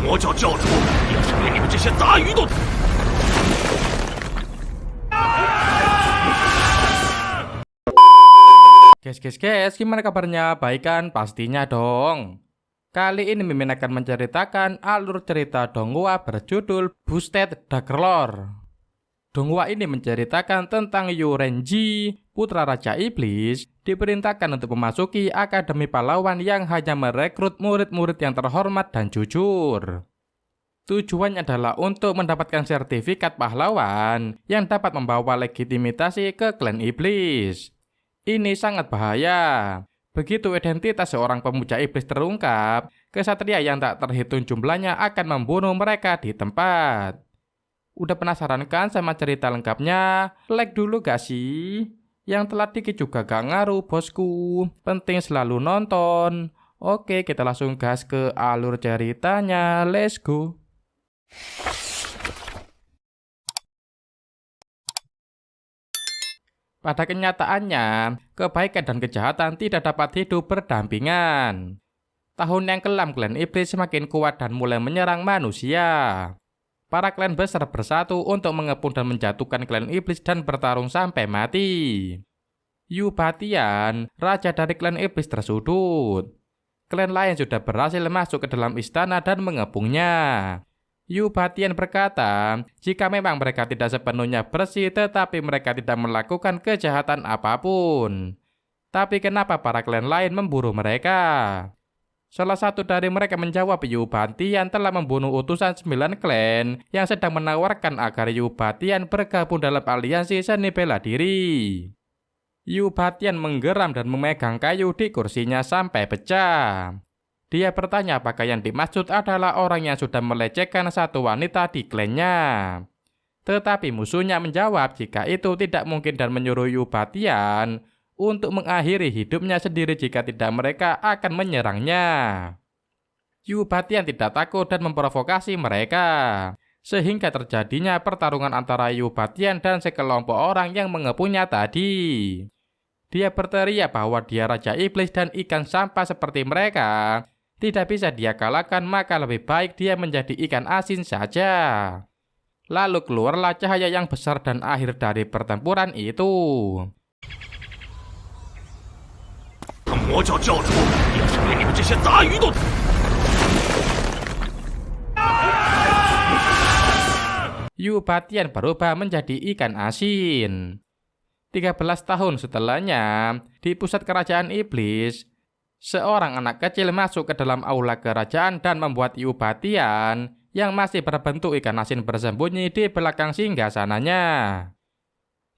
魔教教主也是被你们这些杂鱼都。Guys, gimana kabarnya? Baik kan? Pastinya dong. Kali ini Mimin akan menceritakan alur cerita donghua berjudul Boosted Daggerlore. Donghua ini menceritakan tentang Yu Renji, putra Raja Iblis, diperintahkan untuk memasuki Akademi Pahlawan yang hanya merekrut murid-murid yang terhormat dan jujur. Tujuannya adalah untuk mendapatkan sertifikat pahlawan yang dapat membawa legitimasi ke klan Iblis. Ini sangat bahaya. Begitu identitas seorang pemuja iblis terungkap, kesatria yang tak terhitung jumlahnya akan membunuh mereka di tempat. Udah penasaran kan sama cerita lengkapnya? Like dulu gak sih? Yang telat dikit juga gak ngaruh bosku. Penting selalu nonton. Oke, kita langsung gas ke alur ceritanya. Let's go. Pada kenyataannya, kebaikan dan kejahatan tidak dapat hidup berdampingan. Tahun yang kelam klan iblis semakin kuat dan mulai menyerang manusia. Para klan besar bersatu untuk mengepung dan menjatuhkan klan iblis dan bertarung sampai mati. Yu Batian, raja dari klan iblis tersudut. Klan lain sudah berhasil masuk ke dalam istana dan mengepungnya. Yu Batian berkata, jika memang mereka tidak sepenuhnya bersih tetapi mereka tidak melakukan kejahatan apapun. Tapi kenapa para klan lain memburu mereka? Salah satu dari mereka menjawab Yu Batian telah membunuh utusan 9 klan yang sedang menawarkan agar Yu Batian bergabung dalam aliansi seni bela diri. Yu Batian menggeram dan memegang kayu di kursinya sampai pecah. Dia bertanya apakah yang dimaksud adalah orang yang sudah melecehkan satu wanita di klannya. Tetapi musuhnya menjawab jika itu tidak mungkin dan menyuruh Yu Batian untuk mengakhiri hidupnya sendiri jika tidak mereka akan menyerangnya. Yu Batian tidak takut dan memprovokasi mereka. Sehingga terjadinya pertarungan antara Yu Batian dan sekelompok orang yang mengepungnya tadi. Dia berteriak bahwa dia Raja Iblis dan ikan sampah seperti mereka tidak bisa dia kalahkan, maka lebih baik dia menjadi ikan asin saja. Lalu keluarlah cahaya yang besar dan akhir dari pertempuran itu. 魔教教主也是被你们这些杂鱼都。Yu Batian berubah menjadi ikan asin. 13 tahun setelahnya, di pusat kerajaan iblis, seorang anak kecil masuk ke dalam aula kerajaan dan membuat Yu Batian yang masih berbentuk ikan asin bersembunyi di belakang singgasananya.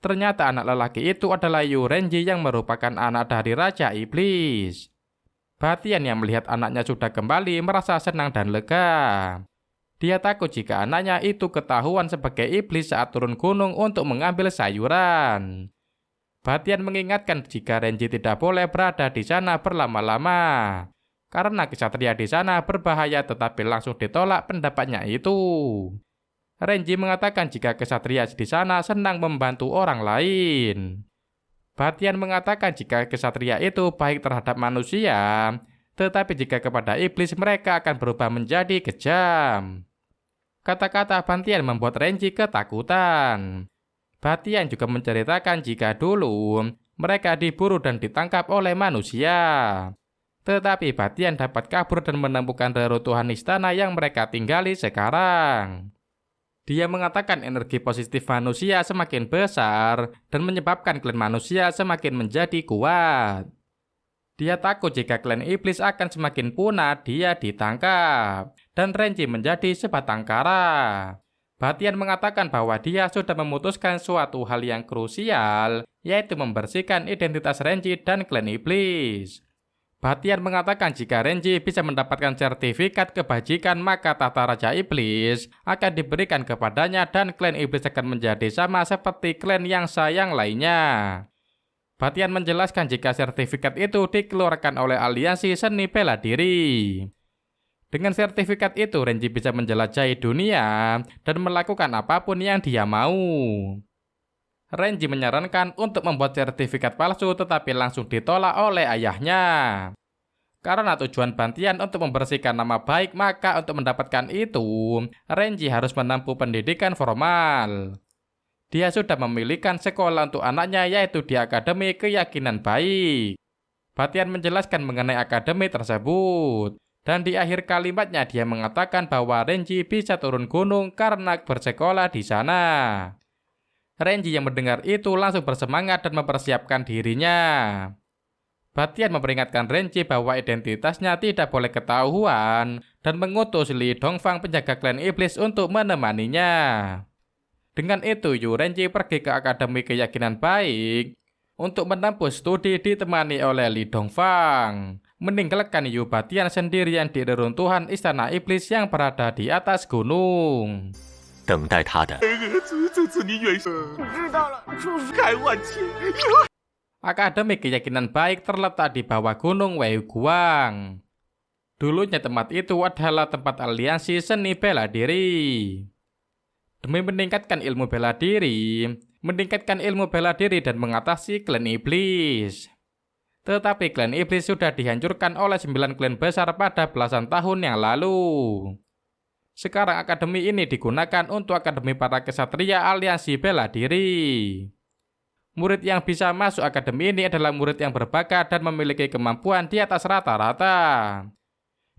Ternyata anak lelaki itu adalah Yu Renji yang merupakan anak dari Raja Iblis. Batian yang melihat anaknya sudah kembali merasa senang dan lega. Dia takut jika anaknya itu ketahuan sebagai iblis saat turun gunung untuk mengambil sayuran. Batian mengingatkan jika Renji tidak boleh berada di sana berlama-lama. Karena kesatria di sana berbahaya tetapi langsung ditolak pendapatnya itu. Renji mengatakan jika kesatria di sana senang membantu orang lain. Batian mengatakan jika kesatria itu baik terhadap manusia, tetapi jika kepada iblis mereka akan berubah menjadi kejam. Kata-kata Batian membuat Renji ketakutan. Batian juga menceritakan jika dulu mereka diburu dan ditangkap oleh manusia. Tetapi Batian dapat kabur dan menemukan reruntuhan istana yang mereka tinggali sekarang. Dia mengatakan energi positif manusia semakin besar dan menyebabkan klan manusia semakin menjadi kuat. Dia takut jika klan iblis akan semakin punah, dia ditangkap. Dan Renji menjadi sebatang kara. Batian mengatakan bahwa dia sudah memutuskan suatu hal yang krusial, yaitu membersihkan identitas Renji dan klan iblis. Batian mengatakan jika Renji bisa mendapatkan sertifikat kebajikan, maka tahta Raja Iblis akan diberikan kepadanya dan klan iblis akan menjadi sama seperti klan yang sayang lainnya. Batian menjelaskan jika sertifikat itu dikeluarkan oleh aliansi seni bela diri. Dengan sertifikat itu, Renji bisa menjelajahi dunia dan melakukan apapun yang dia mau. Renji menyarankan untuk membuat sertifikat palsu tetapi langsung ditolak oleh ayahnya. Karena tujuan Bantian untuk membersihkan nama baik, maka untuk mendapatkan itu, Renji harus menempuh pendidikan formal. Dia sudah memilihkan sekolah untuk anaknya, yaitu di Akademi Keyakinan Baik. Bantian menjelaskan mengenai akademi tersebut. Dan di akhir kalimatnya dia mengatakan bahwa Renji bisa turun gunung karena bersekolah di sana. Renji yang mendengar itu langsung bersemangat dan mempersiapkan dirinya. Bantian memperingatkan Renji bahwa identitasnya tidak boleh ketahuan dan mengutus Li Dongfang penjaga klan iblis untuk menemaninya. Dengan itu Renji pergi ke Akademi Keyakinan Baik untuk menempuh studi ditemani oleh Li Dongfang, meninggalkan Bantian sendirian di reruntuhan istana iblis yang berada di atas gunung. 等待他的自你远行，我知道了，叔叔。开万千。 Akademi Keyakinan Baik terletak di bawah gunung Weiguang. Dulunya tempat itu adalah tempat aliansi seni bela diri. Demi meningkatkan ilmu bela diri dan mengatasi klan iblis. Tetapi klan iblis sudah dihancurkan oleh 9 klan besar pada belasan tahun yang lalu. Sekarang akademi ini digunakan untuk akademi para kesatria aliansi bela diri. Murid yang bisa masuk akademi ini adalah murid yang berbakat dan memiliki kemampuan di atas rata-rata.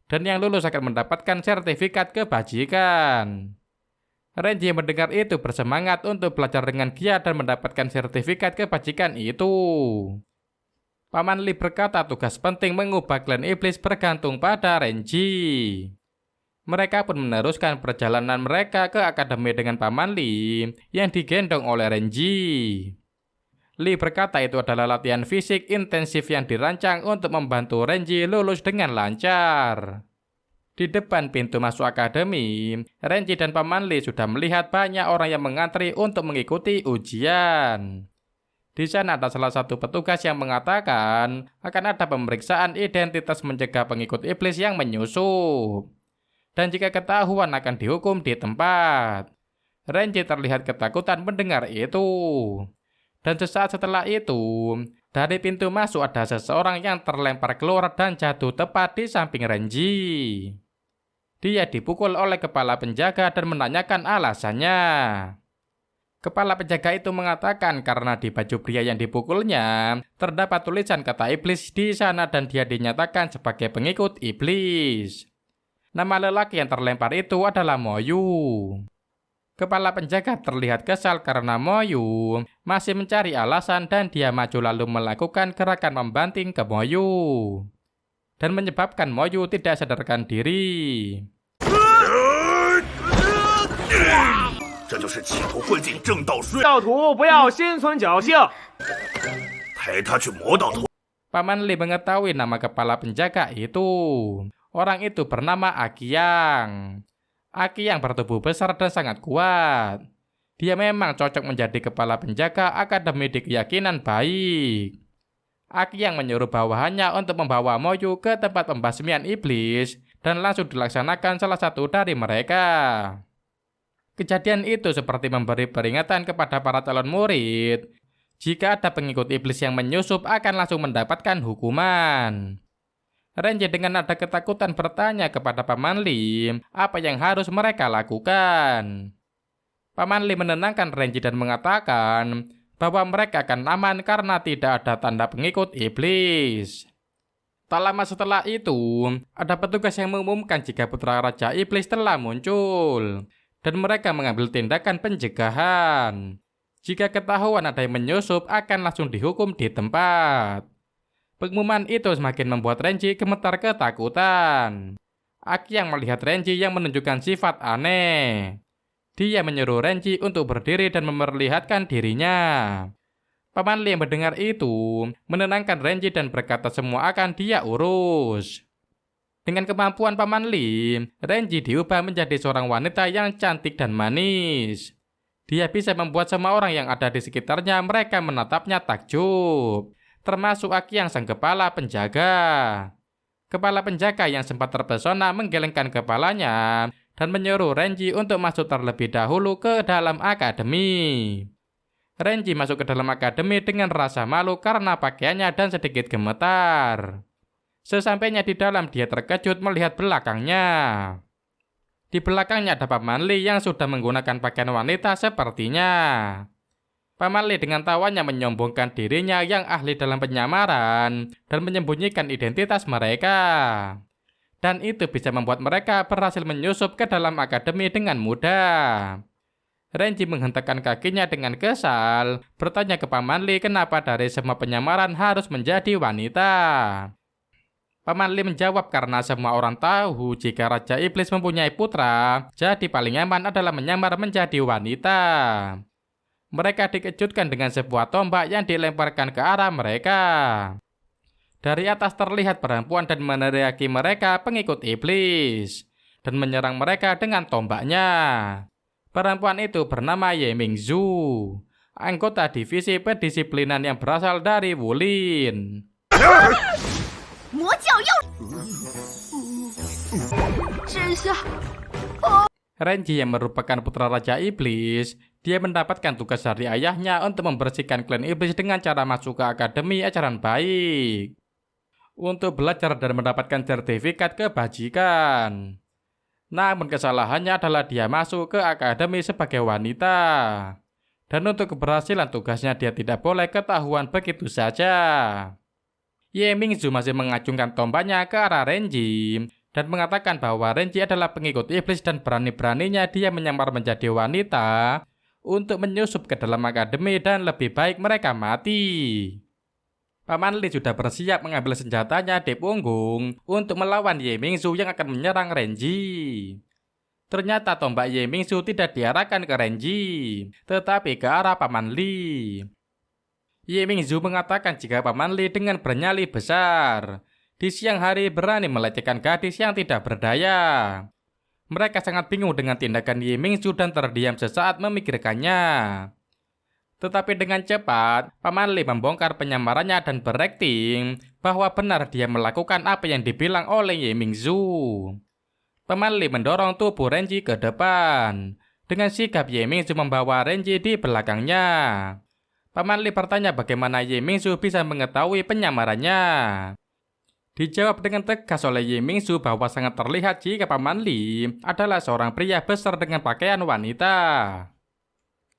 Dan yang lulus akan mendapatkan sertifikat kebajikan. Renji mendengar itu bersemangat untuk belajar dengan giat dan mendapatkan sertifikat kebajikan itu. Paman Li berkata tugas penting mengubah klan iblis bergantung pada Renji. Mereka pun meneruskan perjalanan mereka ke akademi dengan Paman Li yang digendong oleh Renji. Li berkata itu adalah latihan fisik intensif yang dirancang untuk membantu Renji lulus dengan lancar. Di depan pintu masuk akademi, Renji dan Paman Li sudah melihat banyak orang yang mengantri untuk mengikuti ujian. Di sana ada salah satu petugas yang mengatakan akan ada pemeriksaan identitas mencegah pengikut iblis yang menyusup. Dan jika ketahuan akan dihukum di tempat. Renji terlihat ketakutan mendengar itu. Dan sesaat setelah itu, dari pintu masuk ada seseorang yang terlempar keluar dan jatuh tepat di samping Renji. Dia dipukul oleh kepala penjaga dan menanyakan alasannya. Kepala penjaga itu mengatakan karena di baju pria yang dipukulnya terdapat tulisan kata iblis di sana dan dia dinyatakan sebagai pengikut iblis. Nama lelaki yang terlempar itu adalah Moyu. Kepala penjaga terlihat kesal karena Moyu masih mencari alasan dan dia maju lalu melakukan gerakan membanting ke Moyu. Dan menyebabkan Moyu tidak sadarkan diri. 这就是企图混进正道水，教徒不要心存侥幸。抬他去魔道头。 Paman Li mengetahui nama kepala penjaga itu. Orang itu bernama Akiyang. Akiyang bertubuh besar dan sangat kuat. Dia memang cocok menjadi kepala penjaga akademi di Keyakinan Baik. Akiyang menyuruh bawahannya untuk membawa Moyu ke tempat pembasmian iblis dan langsung dilaksanakan salah satu dari mereka. Kejadian itu seperti memberi peringatan kepada para calon murid. Jika ada pengikut iblis yang menyusup akan langsung mendapatkan hukuman. Renji dengan nada ketakutan bertanya kepada Paman Li apa yang harus mereka lakukan. Paman Li menenangkan Renji dan mengatakan bahwa mereka akan aman karena tidak ada tanda pengikut iblis. Tak lama setelah itu, ada petugas yang mengumumkan jika putra Raja Iblis telah muncul dan mereka mengambil tindakan pencegahan. Jika ketahuan ada yang menyusup akan langsung dihukum di tempat. Pengumuman itu semakin membuat Renji gemetar ketakutan. Akiyang melihat Renji yang menunjukkan sifat aneh. Dia menyuruh Renji untuk berdiri dan memperlihatkan dirinya. Paman Li yang mendengar itu menenangkan Renji dan berkata semua akan dia urus. Dengan kemampuan Paman Li, Renji diubah menjadi seorang wanita yang cantik dan manis. Dia bisa membuat semua orang yang ada di sekitarnya mereka menatapnya takjub. Termasuk Akiyang sang kepala penjaga. Kepala penjaga yang sempat terpesona menggelengkan kepalanya dan menyuruh Renji untuk masuk terlebih dahulu ke dalam akademi. Renji masuk ke dalam akademi dengan rasa malu karena pakaiannya dan sedikit gemetar. Sesampainya di dalam, dia terkejut melihat belakangnya. Di belakangnya ada Paman Li yang sudah menggunakan pakaian wanita sepertinya. Paman Li dengan tawanya menyombongkan dirinya yang ahli dalam penyamaran dan menyembunyikan identitas mereka. Dan itu bisa membuat mereka berhasil menyusup ke dalam akademi dengan mudah. Renji menghentakkan kakinya dengan kesal, bertanya ke Paman Li kenapa dari semua penyamaran harus menjadi wanita. Paman Li menjawab karena semua orang tahu jika Raja Iblis mempunyai putra, jadi paling aman adalah menyamar menjadi wanita. Mereka dikejutkan dengan sebuah tombak yang dilemparkan ke arah mereka. Dari atas terlihat perempuan dan meneriaki mereka pengikut iblis dan menyerang mereka dengan tombaknya. Perempuan itu bernama Ye Mingzhu, anggota divisi pendisiplinan yang berasal dari Wulin. Renji yang merupakan putra Raja Iblis, dia mendapatkan tugas dari ayahnya untuk membersihkan klan iblis dengan cara masuk ke akademi ajaran baik untuk belajar dan mendapatkan sertifikat kebajikan. Namun kesalahannya adalah dia masuk ke akademi sebagai wanita. Dan untuk keberhasilan tugasnya dia tidak boleh ketahuan begitu saja. Ye Mingzhu masih mengacungkan tombaknya ke arah Renji dan mengatakan bahwa Renji adalah pengikut iblis dan berani-beraninya dia menyamar menjadi wanita untuk menyusup ke dalam akademi dan lebih baik mereka mati. Paman Li sudah bersiap mengambil senjatanya di punggung untuk melawan Ye Mingzhu yang akan menyerang Renji. Ternyata tombak Ye Mingzhu tidak diarahkan ke Renji, tetapi ke arah Paman Li. Ye Mingzhu mengatakan jika Paman Li dengan bernyali besar di siang hari berani melecehkan gadis yang tidak berdaya. Mereka sangat bingung dengan tindakan Ye Mingzhu dan terdiam sesaat memikirkannya. Tetapi dengan cepat, Paman Li membongkar penyamarannya dan berakting bahwa benar dia melakukan apa yang dibilang oleh Ye Mingzhu. Paman Li mendorong tubuh Renji ke depan. Dengan sigap Ye Mingzhu membawa Renji di belakangnya. Paman Li bertanya bagaimana Ye Mingzhu bisa mengetahui penyamarannya. Dijawab dengan tegas oleh Ye Mingzhu bahwa sangat terlihat jika Paman Li adalah seorang pria besar dengan pakaian wanita.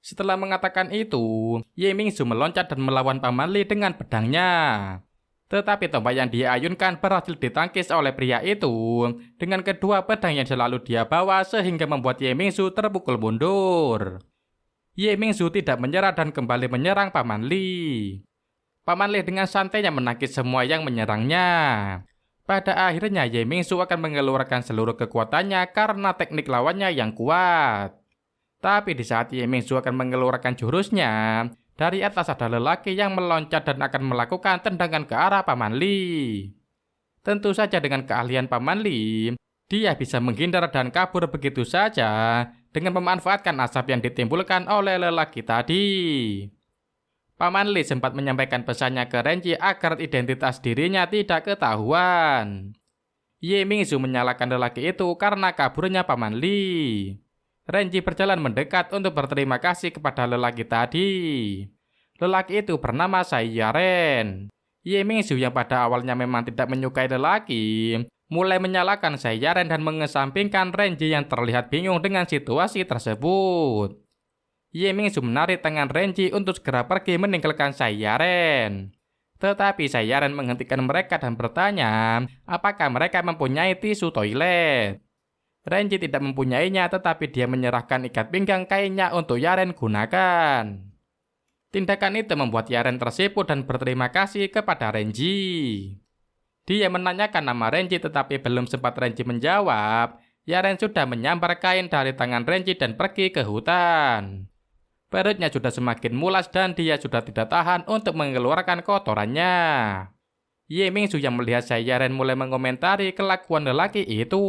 Setelah mengatakan itu, Ye Mingzhu meloncat dan melawan Paman Li dengan pedangnya. Tetapi tombak yang dia ayunkan berhasil ditangkis oleh pria itu dengan kedua pedang yang selalu dia bawa sehingga membuat Ye Mingzhu terpukul mundur. Ye Mingzhu tidak menyerah dan kembali menyerang Paman Li. Paman Li dengan santainya menangkis semua yang menyerangnya. Pada akhirnya Ye Mingzhu akan mengeluarkan seluruh kekuatannya karena teknik lawannya yang kuat. Tapi di saat Ye Mingzhu akan mengeluarkan jurusnya, dari atas ada lelaki yang meloncat dan akan melakukan tendangan ke arah Paman Li. Tentu saja dengan keahlian Paman Li, dia bisa menghindar dan kabur begitu saja dengan memanfaatkan asap yang ditimbulkan oleh lelaki tadi. Paman Li sempat menyampaikan pesannya ke Renji agar identitas dirinya tidak ketahuan. Ye Mingzhu menyalahkan lelaki itu karena kaburnya Paman Li. Renji berjalan mendekat untuk berterima kasih kepada lelaki tadi. Lelaki itu bernama Sai Yaren. Ye Mingzhu yang pada awalnya memang tidak menyukai lelaki, mulai menyalahkan Sai Yaren dan mengesampingkan Renji yang terlihat bingung dengan situasi tersebut. Ye Mingzhu menarik tangan Renji untuk segera pergi meninggalkan Sai Yaren. Tetapi Sai Yaren menghentikan mereka dan bertanya apakah mereka mempunyai tisu toilet. Renji tidak mempunyainya tetapi dia menyerahkan ikat pinggang kainnya untuk Yaren gunakan. Tindakan itu membuat Yaren tersipu dan berterima kasih kepada Renji. Dia menanyakan nama Renji tetapi belum sempat Renji menjawab, Yaren sudah menyambar kain dari tangan Renji dan pergi ke hutan. Perutnya sudah semakin mulas dan dia sudah tidak tahan untuk mengeluarkan kotorannya. Ye Mingzhu yang melihat Sai Yaren mulai mengomentari kelakuan lelaki itu.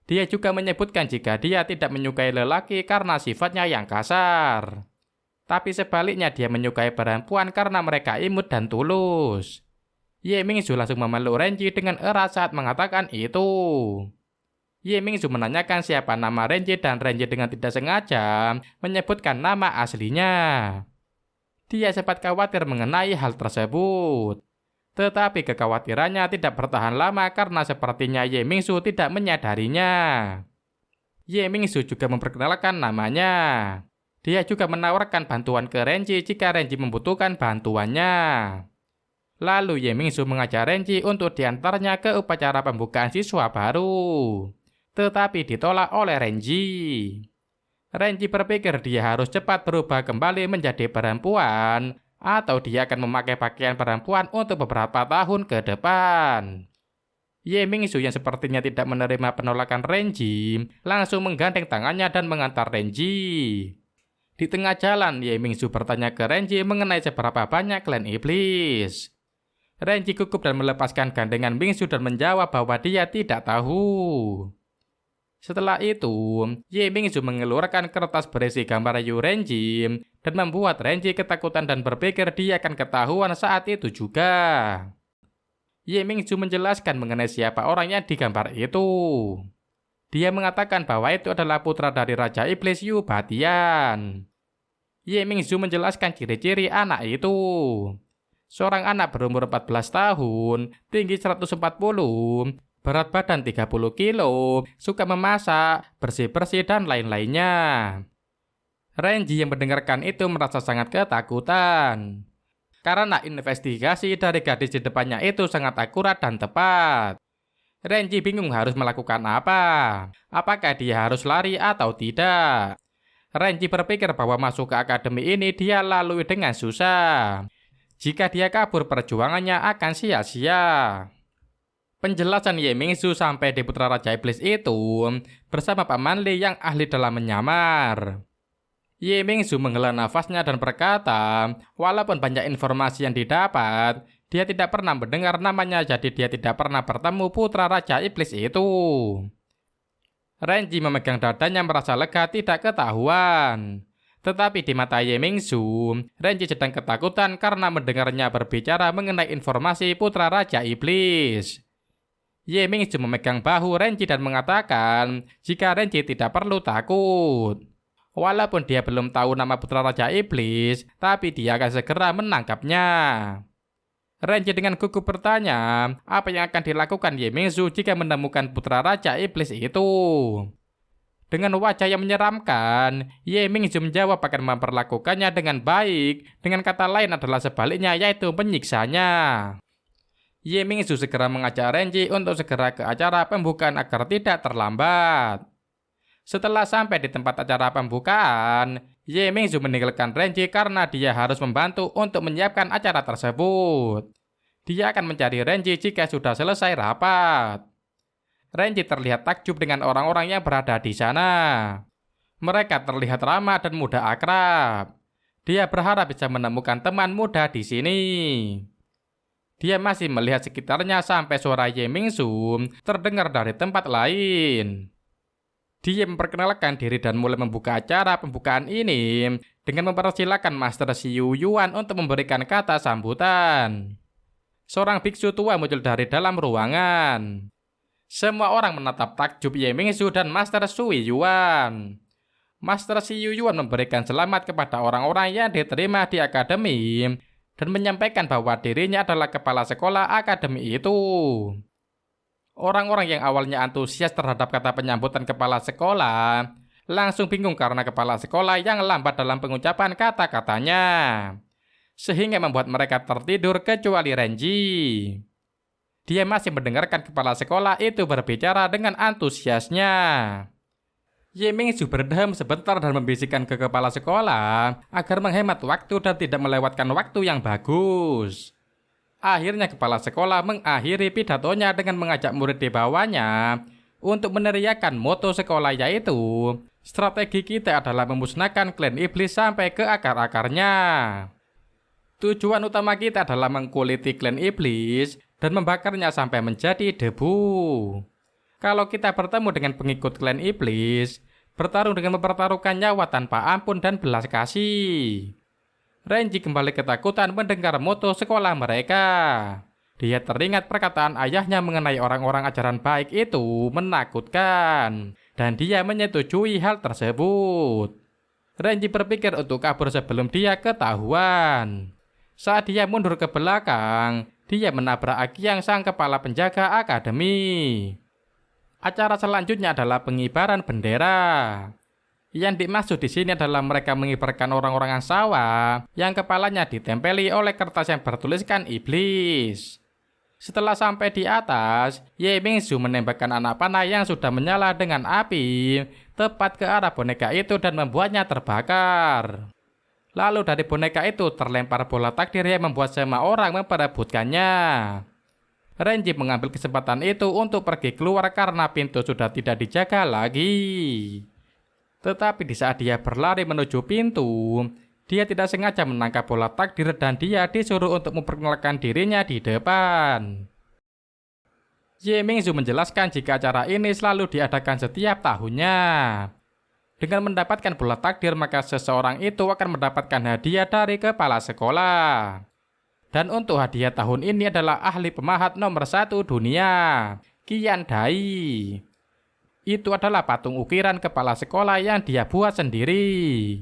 Dia juga menyebutkan jika dia tidak menyukai lelaki karena sifatnya yang kasar. Tapi sebaliknya dia menyukai perempuan karena mereka imut dan tulus. Ye Mingzhu langsung memeluk Renji dengan erat saat mengatakan itu. Ye Mingzhu menanyakan siapa nama Renji dan Renji dengan tidak sengaja menyebutkan nama aslinya. Dia sempat khawatir mengenai hal tersebut. Tetapi kekhawatirannya tidak bertahan lama karena sepertinya Ye Mingsu tidak menyadarinya. Ye Mingsu juga memperkenalkan namanya. Dia juga menawarkan bantuan ke Renji jika Renji membutuhkan bantuannya. Lalu Ye Mingsu mengajak Renji untuk diantarnya ke upacara pembukaan siswa baru. Tetapi ditolak oleh Renji. Renji berpikir dia harus cepat berubah kembali menjadi perempuan, atau dia akan memakai pakaian perempuan untuk beberapa tahun ke depan. Ye Mingsu yang sepertinya tidak menerima penolakan Renji, langsung menggandeng tangannya dan mengantar Renji. Di tengah jalan, Ye Mingsu bertanya ke Renji mengenai seberapa banyak klan iblis. Renji gugup dan melepaskan gandengan Mingsu dan menjawab bahwa dia tidak tahu. Setelah itu, Ye Mingsu mengeluarkan kertas berisi gambar Yu Renji dan membuat Renji ketakutan dan berpikir dia akan ketahuan saat itu juga. Ye Mingsu menjelaskan mengenai siapa orang yang digambar itu. Dia mengatakan bahwa itu adalah putra dari Raja Iblis Yu Batian. Ye Mingsu menjelaskan ciri-ciri anak itu. Seorang anak berumur 14 tahun, tinggi 140, berat badan 30 kilo, suka memasak, bersih-bersih, dan lain-lainnya. Renji yang mendengarkan itu merasa sangat ketakutan. Karena investigasi dari gadis di depannya itu sangat akurat dan tepat. Renji bingung harus melakukan apa. Apakah dia harus lari atau tidak? Renji berpikir bahwa masuk ke akademi ini dia lalui dengan susah. Jika dia kabur, perjuangannya akan sia-sia. Penjelasan Ye Mingsu sampai di putra Raja Iblis itu bersama Pak Manli yang ahli dalam menyamar. Ye Mingsu menghela nafasnya dan berkata, walaupun banyak informasi yang didapat, dia tidak pernah mendengar namanya, jadi dia tidak pernah bertemu putra Raja Iblis itu. Renji memegang dadanya merasa lega tidak ketahuan. Tetapi di mata Ye Mingsu, Renji sedang ketakutan karena mendengarnya berbicara mengenai informasi putra Raja Iblis. Ye Mingsu memegang bahu Renji dan mengatakan jika Renji tidak perlu takut. Walaupun dia belum tahu nama putra Raja Iblis, tapi dia akan segera menangkapnya. Renji dengan gugup bertanya, apa yang akan dilakukan Ye Mingsu jika menemukan putra Raja Iblis itu? Dengan wajah yang menyeramkan, Ye Mingsu menjawab akan memperlakukannya dengan baik, dengan kata lain adalah sebaliknya, yaitu menyiksanya. Ye Mingsu segera mengajak Renji untuk segera ke acara pembukaan agar tidak terlambat. Setelah sampai di tempat acara pembukaan, Ye Mingsu meninggalkan Renji karena dia harus membantu untuk menyiapkan acara tersebut. Dia akan mencari Renji jika sudah selesai rapat. Renji terlihat takjub dengan orang-orang yang berada di sana. Mereka terlihat ramah dan mudah akrab. Dia berharap bisa menemukan teman muda di sini. Dia masih melihat sekitarnya sampai suara Ye Mingsu terdengar dari tempat lain. Dia memperkenalkan diri dan mulai membuka acara pembukaan ini dengan mempersilakan Master Xiu Yuan untuk memberikan kata sambutan. Seorang biksu tua muncul dari dalam ruangan. Semua orang menatap takjub Ye Mingsu dan Master Sui Yuan. Master Xiu Yuan memberikan selamat kepada orang-orang yang diterima di akademi dan menyampaikan bahwa dirinya adalah kepala sekolah akademi itu. Orang-orang yang awalnya antusias terhadap kata penyambutan kepala sekolah langsung bingung karena kepala sekolah yang lambat dalam pengucapan kata-katanya, sehingga membuat mereka tertidur kecuali Renji. Dia masih mendengarkan kepala sekolah itu berbicara dengan antusiasnya. Ye Mingsu berdiam sebentar dan membisikkan ke kepala sekolah agar menghemat waktu dan tidak melewatkan waktu yang bagus. Akhirnya kepala sekolah mengakhiri pidatonya dengan mengajak murid di bawahnya untuk meneriakkan moto sekolah, yaitu strategi kita adalah memusnahkan klan iblis sampai ke akar-akarnya. Tujuan utama kita adalah mengkuliti klan iblis dan membakarnya sampai menjadi debu. Kalau kita bertemu dengan pengikut klan iblis, bertarung dengan mempertaruhkan nyawa tanpa ampun dan belas kasih. Renji kembali ketakutan mendengar moto sekolah mereka. Dia teringat perkataan ayahnya mengenai orang-orang ajaran baik itu menakutkan, dan dia menyetujui hal tersebut. Renji berpikir untuk kabur sebelum dia ketahuan. Saat dia mundur ke belakang, Dia menabrak Akyang, sang kepala penjaga akademi. Acara selanjutnya adalah pengibaran bendera. Yang dimaksud di sini adalah mereka mengibarkan orang-orang sawah yang kepalanya ditempeli oleh kertas yang bertuliskan iblis. Setelah sampai di atas, Ye Mingzu menembakkan anak panah yang sudah menyala dengan api tepat ke arah boneka itu dan membuatnya terbakar. Lalu dari boneka itu terlempar bola takdir yang membuat semua orang memperebutkannya. Renji mengambil kesempatan itu untuk pergi keluar karena pintu sudah tidak dijaga lagi. Tetapi di saat dia berlari menuju pintu, dia tidak sengaja menangkap bola takdir dan dia disuruh untuk memperkenalkan dirinya di depan. Ye Mingzu menjelaskan jika acara ini selalu diadakan setiap tahunnya. Dengan mendapatkan bola takdir, maka seseorang itu akan mendapatkan hadiah dari kepala sekolah. Dan untuk hadiah tahun ini adalah ahli pemahat nomor 1 dunia, Qian Dai. Itu adalah patung ukiran kepala sekolah yang dia buat sendiri.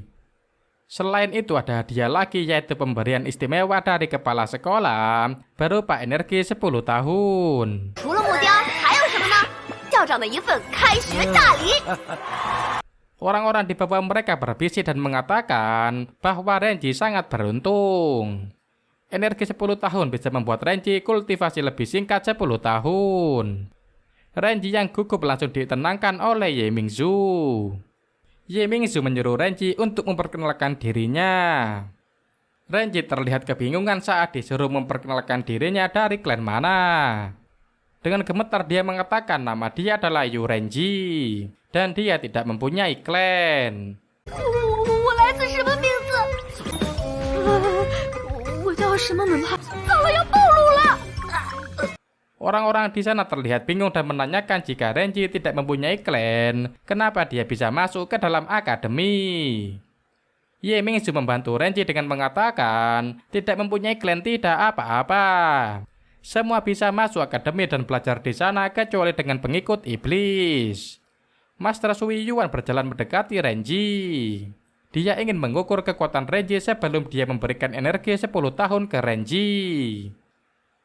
Selain itu ada hadiah lagi, yaitu pemberian istimewa dari kepala sekolah berupa energi 10 tahun. Orang-orang di bawah mereka berbisik dan mengatakan bahwa Renji sangat beruntung. Energi 10 tahun bisa membuat Renji kultivasi lebih singkat 10 tahun. Renji yang gugup langsung ditenangkan oleh Ye Mingzu. Ye Mingzu menyuruh Renji untuk memperkenalkan dirinya. Renji terlihat kebingungan saat disuruh memperkenalkan dirinya dari klan mana. Dengan gemetar dia mengatakan nama dia adalah Yu Renji dan dia tidak mempunyai klan. Orang-orang di sana terlihat bingung dan menanyakan jika Renji tidak mempunyai klan, kenapa dia bisa masuk ke dalam akademi. Ye Mingzu membantu Renji dengan mengatakan tidak mempunyai klan tidak apa-apa. Semua bisa masuk akademi dan belajar di sana kecuali dengan pengikut iblis. Master Sui Yuan berjalan mendekati Renji. Dia ingin mengukur kekuatan Renji sebelum dia memberikan energi 10 tahun ke Renji.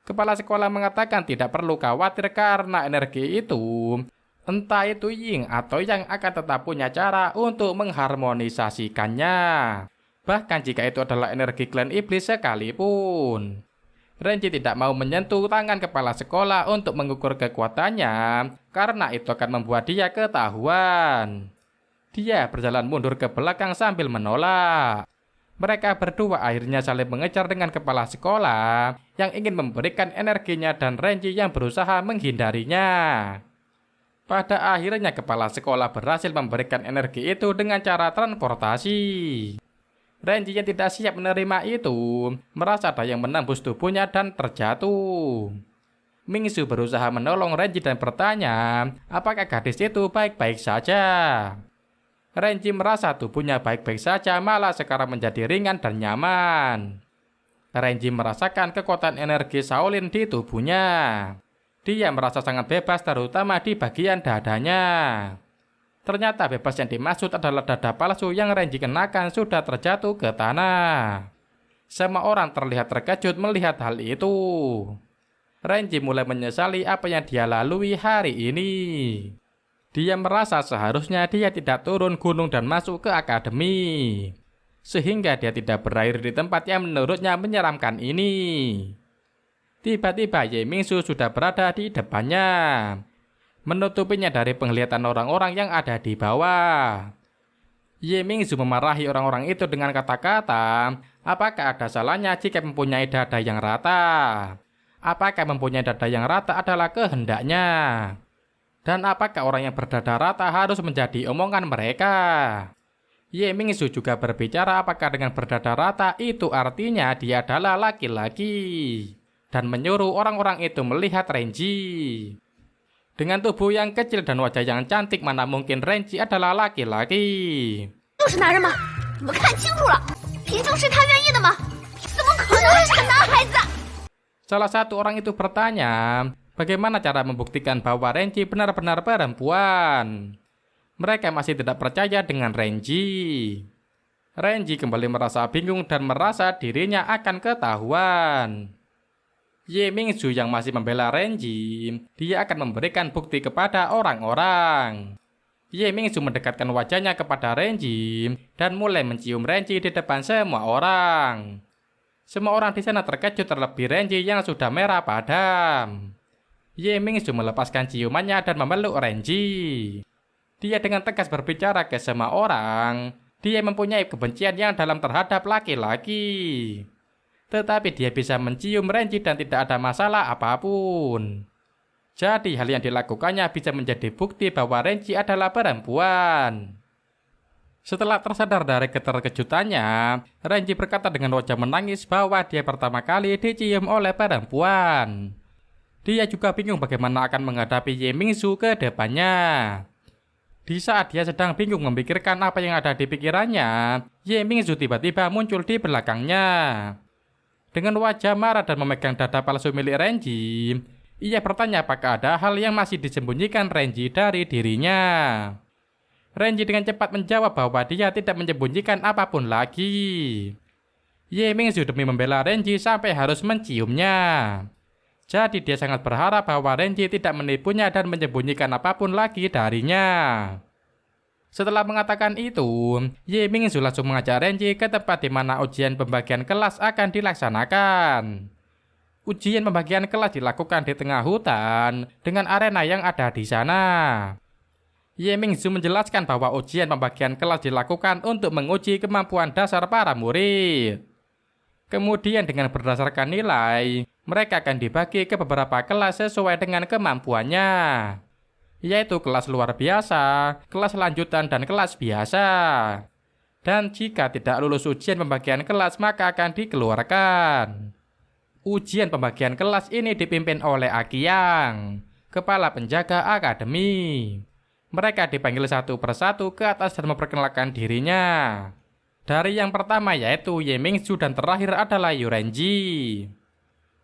Kepala sekolah mengatakan tidak perlu khawatir karena energi itu, entah itu Ying atau Yang, akan tetap punya cara untuk mengharmonisasikannya. Bahkan jika itu adalah energi klan iblis sekalipun. Renji tidak mau menyentuh tangan kepala sekolah untuk mengukur kekuatannya karena itu akan membuat dia ketahuan. Dia berjalan mundur ke belakang sambil menolak. Mereka berdua akhirnya saling mengejar dengan kepala sekolah yang ingin memberikan energinya dan Renji yang berusaha menghindarinya. Pada akhirnya kepala sekolah berhasil memberikan energi itu dengan cara transportasi. Renji yang tidak siap menerima itu merasa ada yang menembus tubuhnya dan terjatuh. Mingzu berusaha menolong Renji dan bertanya apakah gadis itu baik-baik saja. Renji merasa tubuhnya baik-baik saja, malah sekarang menjadi ringan dan nyaman. Renji merasakan kekuatan energi Shaolin di tubuhnya. Dia merasa sangat bebas terutama di bagian dadanya. Ternyata bebas yang dimaksud adalah dada palsu yang Renji kenakan sudah terjatuh ke tanah. Semua orang terlihat terkejut melihat hal itu. Renji mulai menyesali apa yang dia lalui hari ini. Dia merasa seharusnya dia tidak turun gunung dan masuk ke akademi. Sehingga dia tidak berakhir di tempat yang menurutnya menyeramkan ini. Tiba-tiba Ye Mingzu sudah berada di depannya, menutupinya dari penglihatan orang-orang yang ada di bawah. Ye Mingzu memarahi orang-orang itu dengan kata-kata, apakah ada salahnya jika mempunyai dada yang rata? Apakah mempunyai dada yang rata adalah kehendaknya? Dan apakah orang yang berdada rata harus menjadi omongan mereka? Ye Mingzu juga berbicara apakah dengan berdada rata itu artinya dia adalah laki-laki. Dan menyuruh orang-orang itu melihat Renji. Dengan tubuh yang kecil dan wajah yang cantik, mana mungkin Renji adalah laki-laki? Salah satu orang itu bertanya, bagaimana cara membuktikan bahwa Renji benar-benar perempuan? Mereka masih tidak percaya dengan Renji. Renji kembali merasa bingung dan merasa dirinya akan ketahuan. Ye Mingzu yang masih membela Renji, dia akan memberikan bukti kepada orang-orang. Ye Mingzu mendekatkan wajahnya kepada Renji dan mulai mencium Renji di depan semua orang. Semua orang di sana terkejut terlebih Renji yang sudah merah padam. Ye Mingzu melepaskan ciumannya dan memeluk Renji. Dia dengan tegas berbicara ke semua orang. Dia mempunyai kebencian yang dalam terhadap laki-laki. Tetapi dia bisa mencium Renji dan tidak ada masalah apapun. Jadi hal yang dilakukannya bisa menjadi bukti bahwa Renji adalah perempuan. Setelah tersadar dari keterkejutannya, Renji berkata dengan wajah menangis bahwa dia pertama kali dicium oleh perempuan. Dia juga bingung bagaimana akan menghadapi Ye Mingzu ke depannya. Di saat dia sedang bingung memikirkan apa yang ada di pikirannya, Ye Mingzu tiba-tiba muncul di belakangnya. Dengan wajah marah dan memegang dada palsu milik Renji, ia bertanya apakah ada hal yang masih disembunyikan Renji dari dirinya. Renji dengan cepat menjawab bahwa dia tidak menyembunyikan apapun lagi. Ye Mingzu demi membela Renji sampai harus menciumnya. Jadi dia sangat berharap bahwa Renji tidak menipunya dan menyembunyikan apapun lagi darinya. Setelah mengatakan itu, Ye Mingzu langsung mengajak Renji ke tempat di mana ujian pembagian kelas akan dilaksanakan. Ujian pembagian kelas dilakukan di tengah hutan dengan arena yang ada di sana. Ye Mingzu menjelaskan bahwa ujian pembagian kelas dilakukan untuk menguji kemampuan dasar para murid. Kemudian dengan berdasarkan nilai, mereka akan dibagi ke beberapa kelas sesuai dengan kemampuannya, yaitu kelas luar biasa, kelas lanjutan, dan kelas biasa. Dan jika tidak lulus ujian pembagian kelas, maka akan dikeluarkan. Ujian pembagian kelas ini dipimpin oleh Akiyang, kepala penjaga akademi. Mereka dipanggil satu persatu ke atas dan memperkenalkan dirinya. Dari yang pertama yaitu Ye Mingzu dan terakhir adalah Yurenji.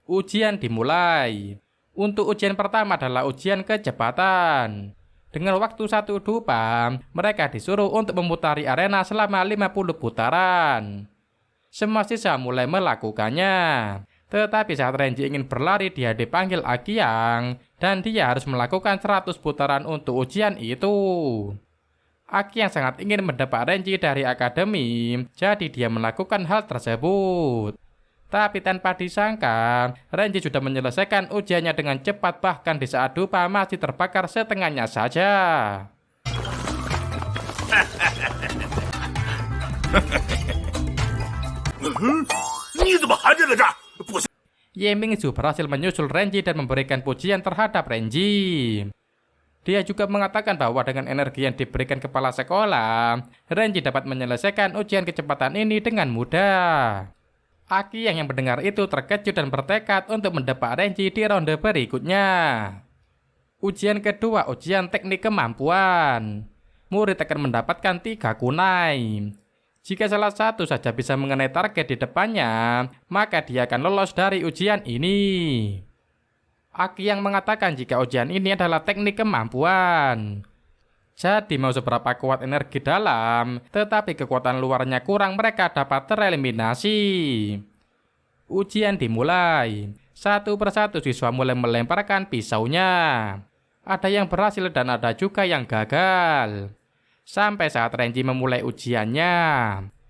Ujian dimulai. Untuk ujian pertama adalah ujian kecepatan. Dengan waktu 1 dupa, mereka disuruh untuk memutari arena selama 50 putaran. Semua siswa mulai melakukannya. Tetapi saat Renji ingin berlari, dia dipanggil Akiyang dan dia harus melakukan 100 putaran untuk ujian itu. Akiyang sangat ingin mendepak Renji dari akademi, jadi dia melakukan hal tersebut. Tapi tanpa disangka, Renji sudah menyelesaikan ujiannya dengan cepat, bahkan di saat dupa masih terbakar setengahnya saja. Ye Mingzu berhasil menyusul Renji dan memberikan pujian terhadap Renji. Dia juga mengatakan bahwa dengan energi yang diberikan kepala sekolah, Renji dapat menyelesaikan ujian kecepatan ini dengan mudah. Akiyang yang mendengar itu terkejut dan bertekad untuk mendepak Renji di ronde berikutnya. Ujian kedua, ujian teknik kemampuan. Murid akan mendapatkan 3 kunai. Jika salah satu saja bisa mengenai target di depannya, maka dia akan lolos dari ujian ini. Akiyang mengatakan jika ujian ini adalah teknik kemampuan. Jadi mau seberapa kuat energi dalam, tetapi kekuatan luarnya kurang, mereka dapat tereliminasi. Ujian dimulai. Satu persatu siswa mulai melemparkan pisaunya. Ada yang berhasil dan ada juga yang gagal. Sampai saat Renji memulai ujiannya,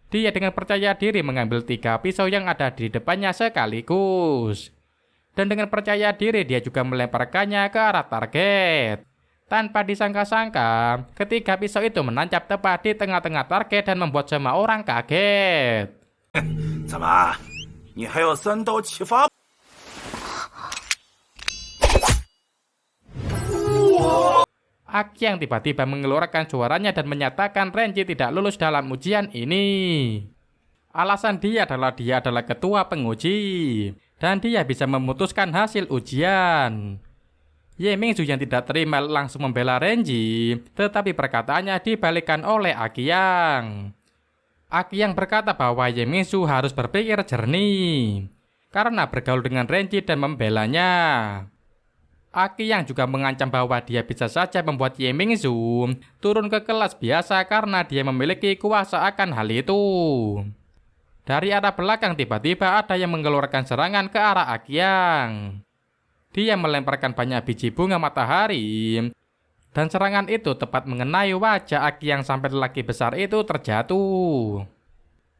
dia dengan percaya diri mengambil 3 pisau yang ada di depannya sekaligus. Dan dengan percaya diri dia juga melemparkannya ke arah target. Tanpa disangka-sangka, ketiga pisau itu menancap tepat di tengah-tengah target dan membuat semua orang kaget. Akiyang tiba-tiba mengeluarkan suaranya dan menyatakan Renji tidak lulus dalam ujian ini. Alasan dia adalah ketua penguji dan dia bisa memutuskan hasil ujian. Ye Mingzu yang tidak terima langsung membela Renji, tetapi perkataannya dibalikkan oleh Akiyang. Akiyang berkata bahwa Ye Mingzu harus berpikir jernih karena bergaul dengan Renji dan membelanya. Akiyang juga mengancam bahwa dia bisa saja membuat Ye Mingzu turun ke kelas biasa karena dia memiliki kuasa akan hal itu. Dari arah belakang tiba-tiba ada yang mengeluarkan serangan ke arah Akyang. Dia melemparkan banyak biji bunga matahari, dan serangan itu tepat mengenai wajah Akyang sampai lelaki besar itu terjatuh.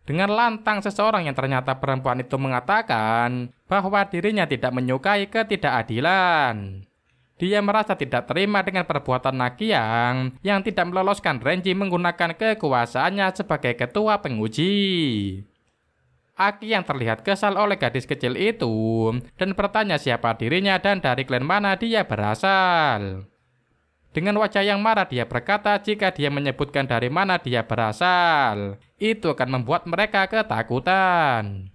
Dengan lantang seseorang yang ternyata perempuan itu mengatakan bahwa dirinya tidak menyukai ketidakadilan. Dia merasa tidak terima dengan perbuatan Akyang yang tidak meloloskan Renji menggunakan kekuasaannya sebagai ketua penguji. Akyang terlihat kesal oleh gadis kecil itu dan bertanya siapa dirinya dan dari klan mana dia berasal. Dengan wajah yang marah dia berkata jika dia menyebutkan dari mana dia berasal, itu akan membuat mereka ketakutan.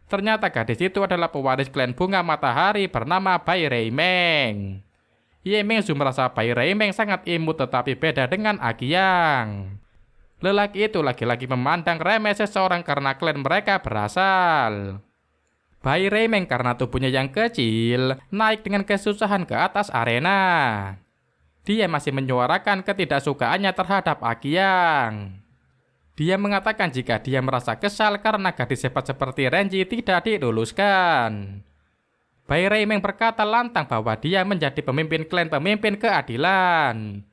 Ternyata gadis itu adalah pewaris klan bunga matahari bernama Bai Reimeng. Ye Mingzu merasa Bai Reimeng sangat imut tetapi beda dengan Akyang. Lelaki itu lagi-lagi memandang remeh seseorang karena klan mereka berasal. Bai Reimeng karena tubuhnya yang kecil naik dengan kesusahan ke atas arena. Dia masih menyuarakan ketidaksukaannya terhadap Akyang. Dia mengatakan jika dia merasa kesal karena gadis hebat seperti Renji tidak diluluskan. Bai Reimeng berkata lantang bahwa dia menjadi pemimpin klan pemimpin keadilan.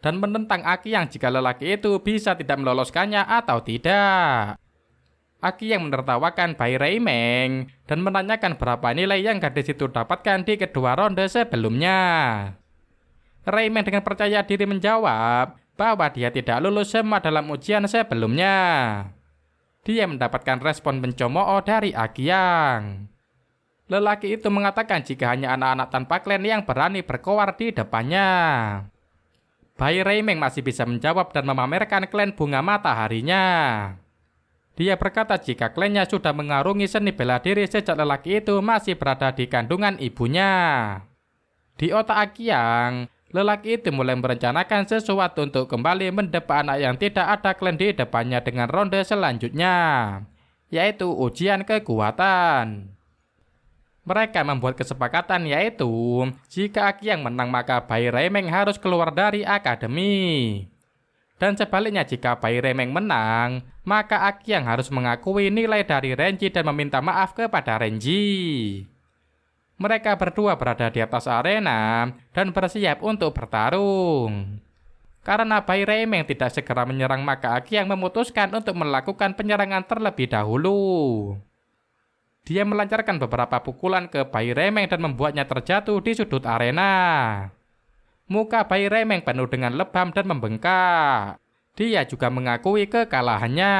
Dan menentang Akyang jika lelaki itu bisa tidak meloloskannya atau tidak. Akyang menertawakan Bai Reimeng dan menanyakan berapa nilai yang gadis itu dapatkan di kedua ronde sebelumnya. Reimeng dengan percaya diri menjawab bahwa dia tidak lulus semua dalam ujian sebelumnya. Dia mendapatkan respon pencomooh dari Akyang. Lelaki itu mengatakan jika hanya anak-anak tanpa klan yang berani berkoar di depannya. Bai Reimeng masih bisa menjawab dan memamerkan klan bunga mataharinya. Dia berkata jika klannya sudah mengarungi seni bela diri sejak lelaki itu masih berada di kandungan ibunya. Di otak Akyang, lelaki itu mulai merencanakan sesuatu untuk kembali mendepak anak yang tidak ada klan di depannya dengan ronde selanjutnya, yaitu ujian kekuatan. Mereka membuat kesepakatan yaitu jika Akyang menang maka Bai Reimeng harus keluar dari akademi. Dan sebaliknya jika Bai Reimeng menang, maka Akyang harus mengakui nilai dari Renji dan meminta maaf kepada Renji. Mereka berdua berada di atas arena dan bersiap untuk bertarung. Karena Bai Reimeng tidak segera menyerang maka Akyang memutuskan untuk melakukan penyerangan terlebih dahulu. Dia melancarkan beberapa pukulan ke Bai Reimeng dan membuatnya terjatuh di sudut arena. Muka Bai Reimeng penuh dengan lebam dan membengkak. Dia juga mengakui kekalahannya.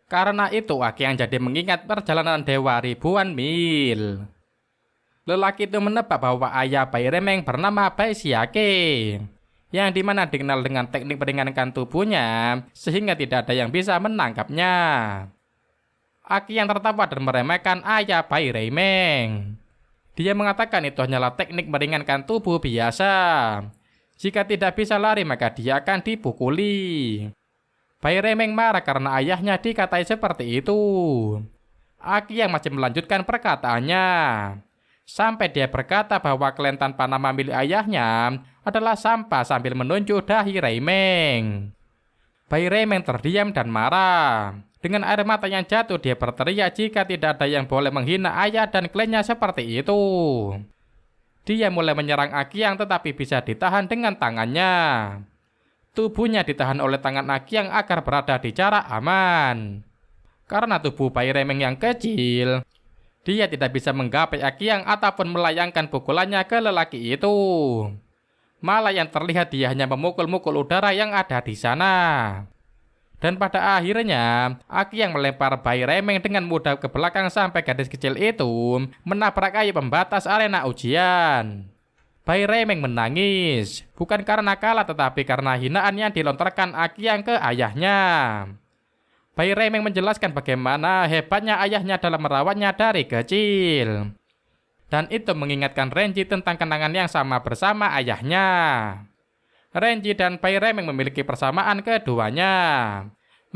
Karena itu Akyang jadi mengingat perjalanan dewa ribuan mil. Lelaki itu menebak bahwa ayah Bai Reimeng bernama Bai Xiake, yang dimana dikenal dengan teknik meringankan tubuhnya sehingga tidak ada yang bisa menangkapnya. Akyang tertawa dan meremehkan ayah Bai Reimeng. Dia mengatakan itu hanyalah teknik meringankan tubuh biasa. Jika tidak bisa lari maka dia akan dipukuli. Bai Reimeng marah karena ayahnya dikatai seperti itu. Akyang masih melanjutkan perkataannya. Sampai dia berkata bahwa klan tanpa nama milik ayahnya adalah sampah sambil menunjuk dahi Reimeng. Bai Reimeng terdiam dan marah. Dengan air mata yang jatuh dia berteriak jika tidak ada yang boleh menghina ayah dan klannya seperti itu. Dia mulai menyerang Akyang tetapi bisa ditahan dengan tangannya. Tubuhnya ditahan oleh tangan Akyang agar berada di jarak aman. Karena tubuh Bai Reimeng yang kecil, dia tidak bisa menggapai Akyang ataupun melayangkan pukulannya ke lelaki itu. Malah yang terlihat dia hanya memukul-mukul udara yang ada di sana. Dan pada akhirnya, Akyang melempar Bai Reimeng dengan mudah ke belakang sampai gadis kecil itu menabrak kayu pembatas arena ujian. Bai Reimeng menangis, bukan karena kalah tetapi karena hinaan yang dilontarkan Akyang ke ayahnya. Bai Reimeng menjelaskan bagaimana hebatnya ayahnya dalam merawatnya dari kecil. Dan itu mengingatkan Renji tentang kenangan yang sama bersama ayahnya. Renji dan Bai Reimeng memiliki persamaan keduanya.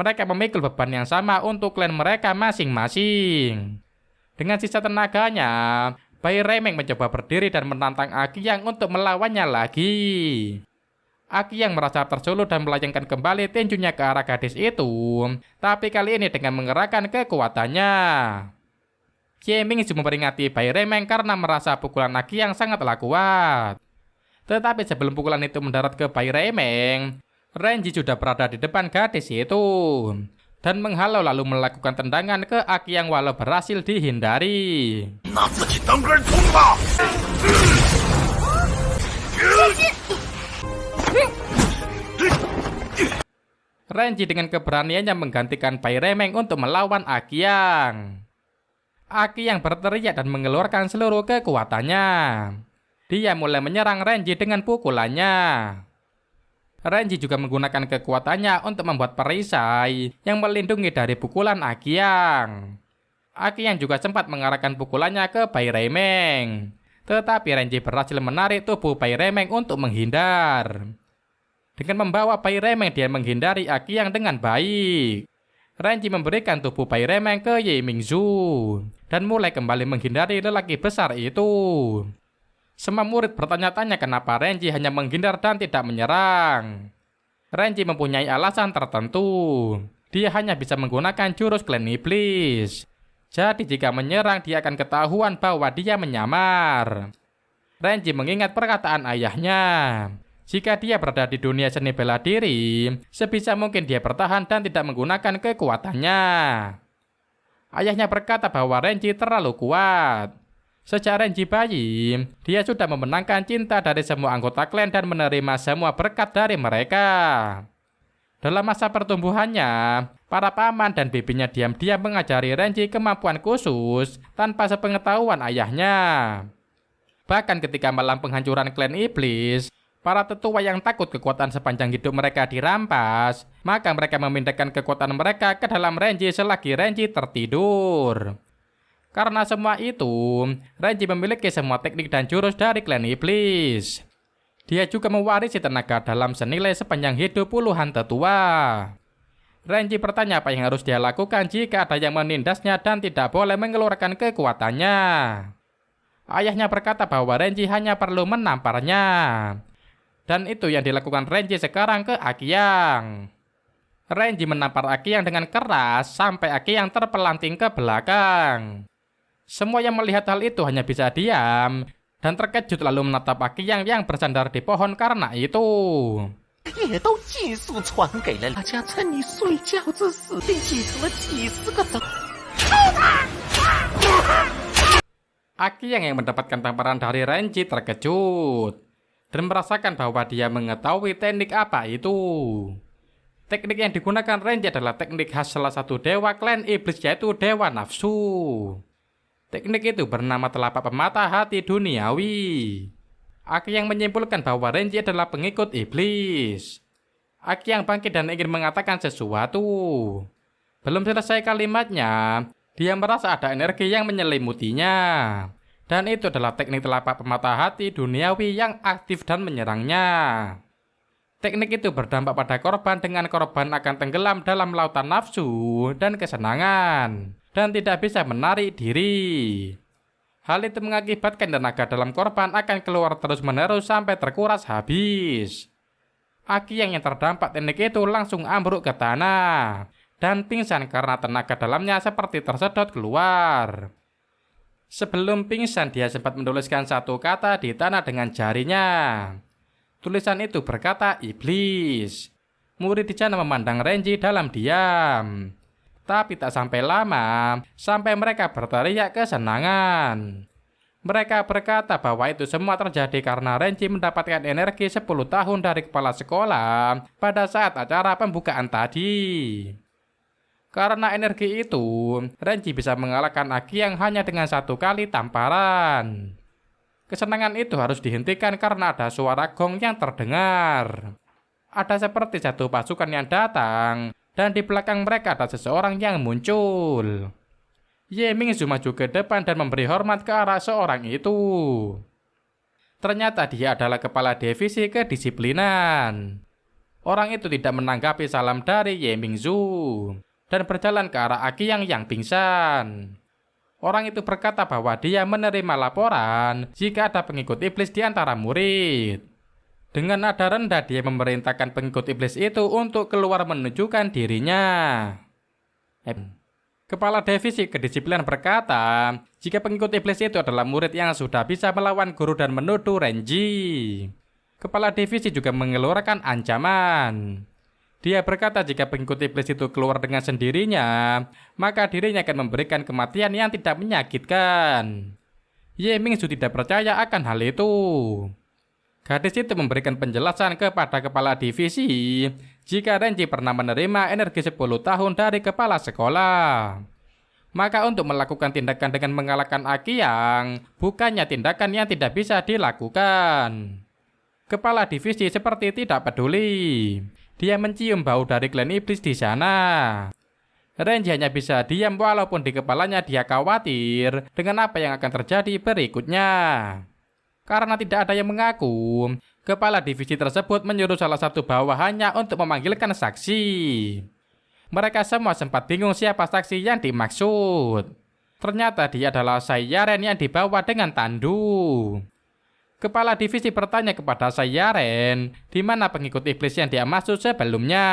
Mereka memikul beban yang sama untuk klan mereka masing-masing. Dengan sisa tenaganya, Bai Reimeng mencoba berdiri dan menantang Akyang untuk melawannya lagi. Aki yang merasa tersulut dan melayangkan kembali tinjunya ke arah gadis itu, tapi kali ini dengan mengerahkan kekuatannya. Ye Mingzu memperingati Bai Remeng karena merasa pukulan Aki yang sangatlah kuat. Tetapi sebelum pukulan itu mendarat ke Bai Remeng, Renji sudah berada di depan gadis itu dan menghalau lalu melakukan tendangan ke Aki yang walau berhasil dihindari. 拿自己当根葱吧！ Renji dengan keberaniannya menggantikan Bai Remeng untuk melawan Aki Yang. Aki Yang berteriak dan mengeluarkan seluruh kekuatannya. Dia mulai menyerang Renji dengan pukulannya. Renji juga menggunakan kekuatannya untuk membuat perisai yang melindungi dari pukulan Aki Yang. Aki Yang juga sempat mengarahkan pukulannya ke Bai Remeng. Tetapi Renji berhasil menarik tubuh Bai Remeng untuk menghindar. Dengan membawa Bai Remeng, dia menghindari Aki Yang dengan baik. Renji memberikan tubuh Bai Remeng ke Ye Mingzu dan mulai kembali menghindari lelaki besar itu. Semua murid bertanya-tanya kenapa Renji hanya menghindar dan tidak menyerang. Renji mempunyai alasan tertentu. Dia hanya bisa menggunakan jurus klan iblis. Jadi jika menyerang dia akan ketahuan bahwa dia menyamar. Renji mengingat perkataan ayahnya. Jika dia berada di dunia seni bela diri, sebisa mungkin dia bertahan dan tidak menggunakan kekuatannya. Ayahnya berkata bahwa Renji terlalu kuat. Sejak Renji bayi, dia sudah memenangkan cinta dari semua anggota klan dan menerima semua berkat dari mereka. Dalam masa pertumbuhannya, para paman dan bibinya diam-diam mengajari Renji kemampuan khusus tanpa sepengetahuan ayahnya. Bahkan ketika malam penghancuran klan iblis, para tetua yang takut kekuatan sepanjang hidup mereka dirampas, maka mereka memindahkan kekuatan mereka ke dalam Renji selagi Renji tertidur. Karena semua itu, Renji memiliki semua teknik dan jurus dari klan iblis. Dia juga mewarisi tenaga dalam senilai sepanjang hidup puluhan tetua. Renji bertanya apa yang harus dia lakukan jika ada yang menindasnya dan tidak boleh mengeluarkan kekuatannya. Ayahnya berkata bahwa Renji hanya perlu menamparnya. Dan itu yang dilakukan Renji sekarang ke Aki Yang. Renji menampar Aki Yang dengan keras sampai Aki Yang terpelanting ke belakang. Semua yang melihat hal itu hanya bisa diam dan terkejut lalu menatap Aki Yang bersandar di pohon karena itu. 也都尽速传给了大家，趁你睡觉之时，并继承了几十个子。 Aki yang mendapatkan tamparan dari Renji terkejut dan merasakan bahwa dia mengetahui teknik apa itu. Teknik yang digunakan Renji adalah teknik khas salah satu dewa klan iblis, yaitu Dewa Nafsu. Teknik itu bernama telapak pematah hati duniawi. Aki yang menyimpulkan bahwa Renji adalah pengikut iblis. Aki yang bangkit dan ingin mengatakan sesuatu. Belum selesai kalimatnya, dia merasa ada energi yang menyelimutinya. Dan itu adalah teknik telapak pemata hati duniawi yang aktif dan menyerangnya. Teknik itu berdampak pada korban dengan korban akan tenggelam dalam lautan nafsu dan kesenangan. Dan tidak bisa menarik diri. Hal itu mengakibatkan tenaga dalam korban akan keluar terus-menerus sampai terkuras habis. Aki yang terdampak teknik itu langsung ambruk ke tanah. Dan pingsan karena tenaga dalamnya seperti tersedot keluar. Sebelum pingsan, dia sempat menuliskan satu kata di tanah dengan jarinya. Tulisan itu berkata iblis. Murid di sana memandang Renji dalam diam. Tapi tak sampai lama, sampai mereka berteriak kesenangan. Mereka berkata bahwa itu semua terjadi karena Renji mendapatkan energi 10 tahun dari kepala sekolah pada saat acara pembukaan tadi. Karena energi itu, Renji bisa mengalahkan Aki yang hanya dengan satu kali tamparan. Kesenangan itu harus dihentikan karena ada suara gong yang terdengar. Ada seperti satu pasukan yang datang, dan di belakang mereka ada seseorang yang muncul. Ye Mingzu maju ke depan dan memberi hormat ke arah seorang itu. Ternyata dia adalah kepala divisi kedisiplinan. Orang itu tidak menanggapi salam dari Ye Mingzu dan berjalan ke arah Aki yang pingsan. Orang itu berkata bahwa dia menerima laporan jika ada pengikut iblis di antara murid. Dengan nada rendah dia memerintahkan pengikut iblis itu untuk keluar menunjukkan dirinya. Kepala divisi kedisiplinan berkata, jika pengikut iblis itu adalah murid yang sudah bisa melawan guru dan menuduh Renji. Kepala divisi juga mengeluarkan ancaman. Dia berkata jika pengikut iblis itu keluar dengan sendirinya, maka dirinya akan memberikan kematian yang tidak menyakitkan. Ye Mingzu tidak percaya akan hal itu. Gadis itu memberikan penjelasan kepada kepala divisi jika Renji pernah menerima energi 10 tahun dari kepala sekolah. Maka untuk melakukan tindakan dengan mengalahkan Akiyang bukannya tindakan yang tidak bisa dilakukan. Kepala divisi seperti tidak peduli. Dia mencium bau dari klan iblis di sana. Renji hanya bisa diam walaupun di kepalanya dia khawatir dengan apa yang akan terjadi berikutnya. Karena tidak ada yang mengaku, kepala divisi tersebut menyuruh salah satu bawahannya untuk memanggilkan saksi. Mereka semua sempat bingung siapa saksi yang dimaksud. Ternyata dia adalah Saiyaren yang dibawa dengan tandu. Kepala divisi bertanya kepada Saiyaren, di mana pengikut iblis yang dia maksud sebelumnya.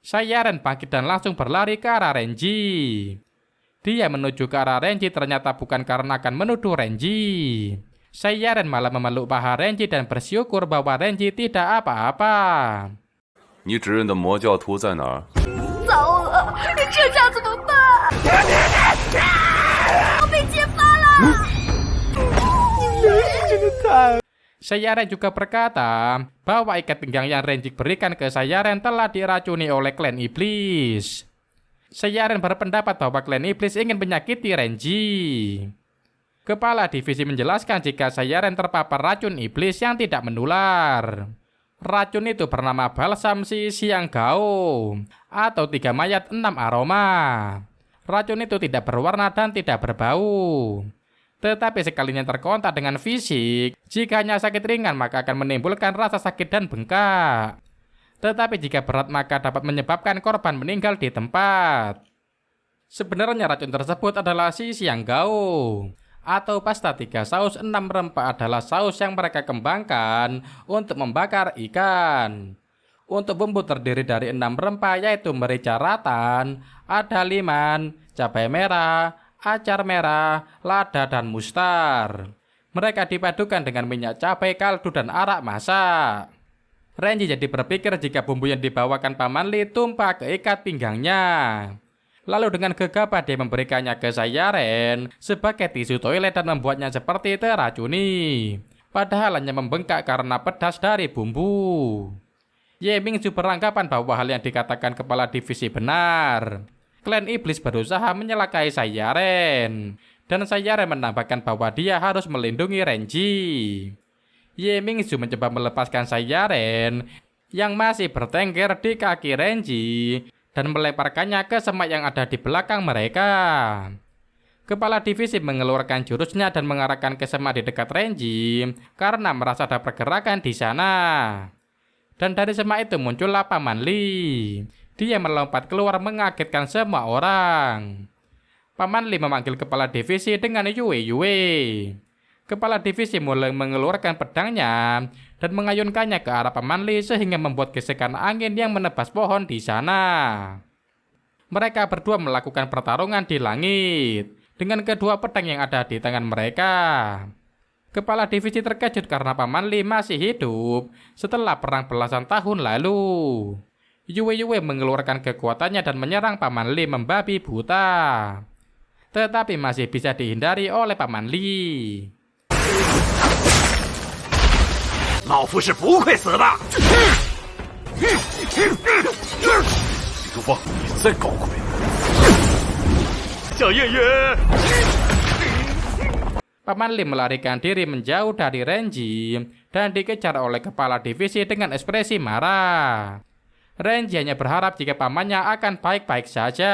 Saiyaren bangkit dan langsung berlari ke arah Renji. Dia menuju ke arah Renji ternyata bukan karena akan menuduh Renji. Saiyaren malah memeluk paha Renji dan bersyukur bahwa Renji tidak apa-apa. 你指认的魔教徒在哪儿？ 糟了，这下怎么办？我被揭发了！ Saiyaren juga berkata bahwa ikat pinggang yang Renji berikan ke Saiyaren telah diracuni oleh klan iblis. Saiyaren berpendapat bahwa klan iblis ingin menyakiti Renji. Kepala divisi menjelaskan jika Saiyaren terpapar racun iblis yang tidak menular. Racun itu bernama balsam si siang gao atau 3 mayat 6 aroma. Racun itu tidak berwarna dan tidak berbau. Tetapi sekalinya terkontak dengan fisik, jika hanya sakit ringan maka akan menimbulkan rasa sakit dan bengkak. Tetapi jika berat maka dapat menyebabkan korban meninggal di tempat. Sebenarnya racun tersebut adalah si siang gao. Atau pasta 3 saus 6 rempah adalah saus yang mereka kembangkan untuk membakar ikan. Untuk bumbu terdiri dari 6 rempah yaitu merica ratan, adaliman, cabai merah, acar merah, lada dan mustar. Mereka dipadukan dengan minyak cabai, kaldu dan arak masak. Renji jadi berpikir jika bumbu yang dibawakan Paman Li tumpah ke ikat pinggangnya. Lalu dengan gegabah dia memberikannya ke Saiyaren sebagai tisu toilet dan membuatnya seperti teracuni. Padahal hanya membengkak karena pedas dari bumbu. Ye Mingzu beranggapan bahwa hal yang dikatakan kepala divisi benar. Klan iblis berusaha menyelakai Saiyaren. Dan Saiyaren menambahkan bahwa dia harus melindungi Renji. Ye Mingzu mencoba melepaskan Saiyaren yang masih bertengger di kaki Renji dan melemparkannya ke semak yang ada di belakang mereka. Kepala divisi mengeluarkan jurusnya dan mengarahkan ke semak di dekat Renji karena merasa ada pergerakan di sana. Dan dari semak itu muncullah Paman Li. Dia melompat keluar mengagetkan semua orang. Paman Li memanggil kepala divisi dengan Yue Yue. Kepala divisi mulai mengeluarkan pedangnya dan mengayunkannya ke arah Paman Li sehingga membuat gesekan angin yang menebas pohon di sana. Mereka berdua melakukan pertarungan di langit dengan kedua pedang yang ada di tangan mereka. Kepala divisi terkejut karena Paman Li masih hidup setelah perang belasan tahun lalu. Yue Yue mengeluarkan kekuatannya dan menyerang Paman Li membabi buta. Tetapi masih bisa dihindari oleh Paman Li. 老夫是不会死的。李如风，你再搞鬼！小燕燕， Paman Li melarikan diri menjauh dari Renji dan dikejar oleh kepala divisi dengan ekspresi marah. Renji hanya berharap jika pamannya akan baik-baik saja.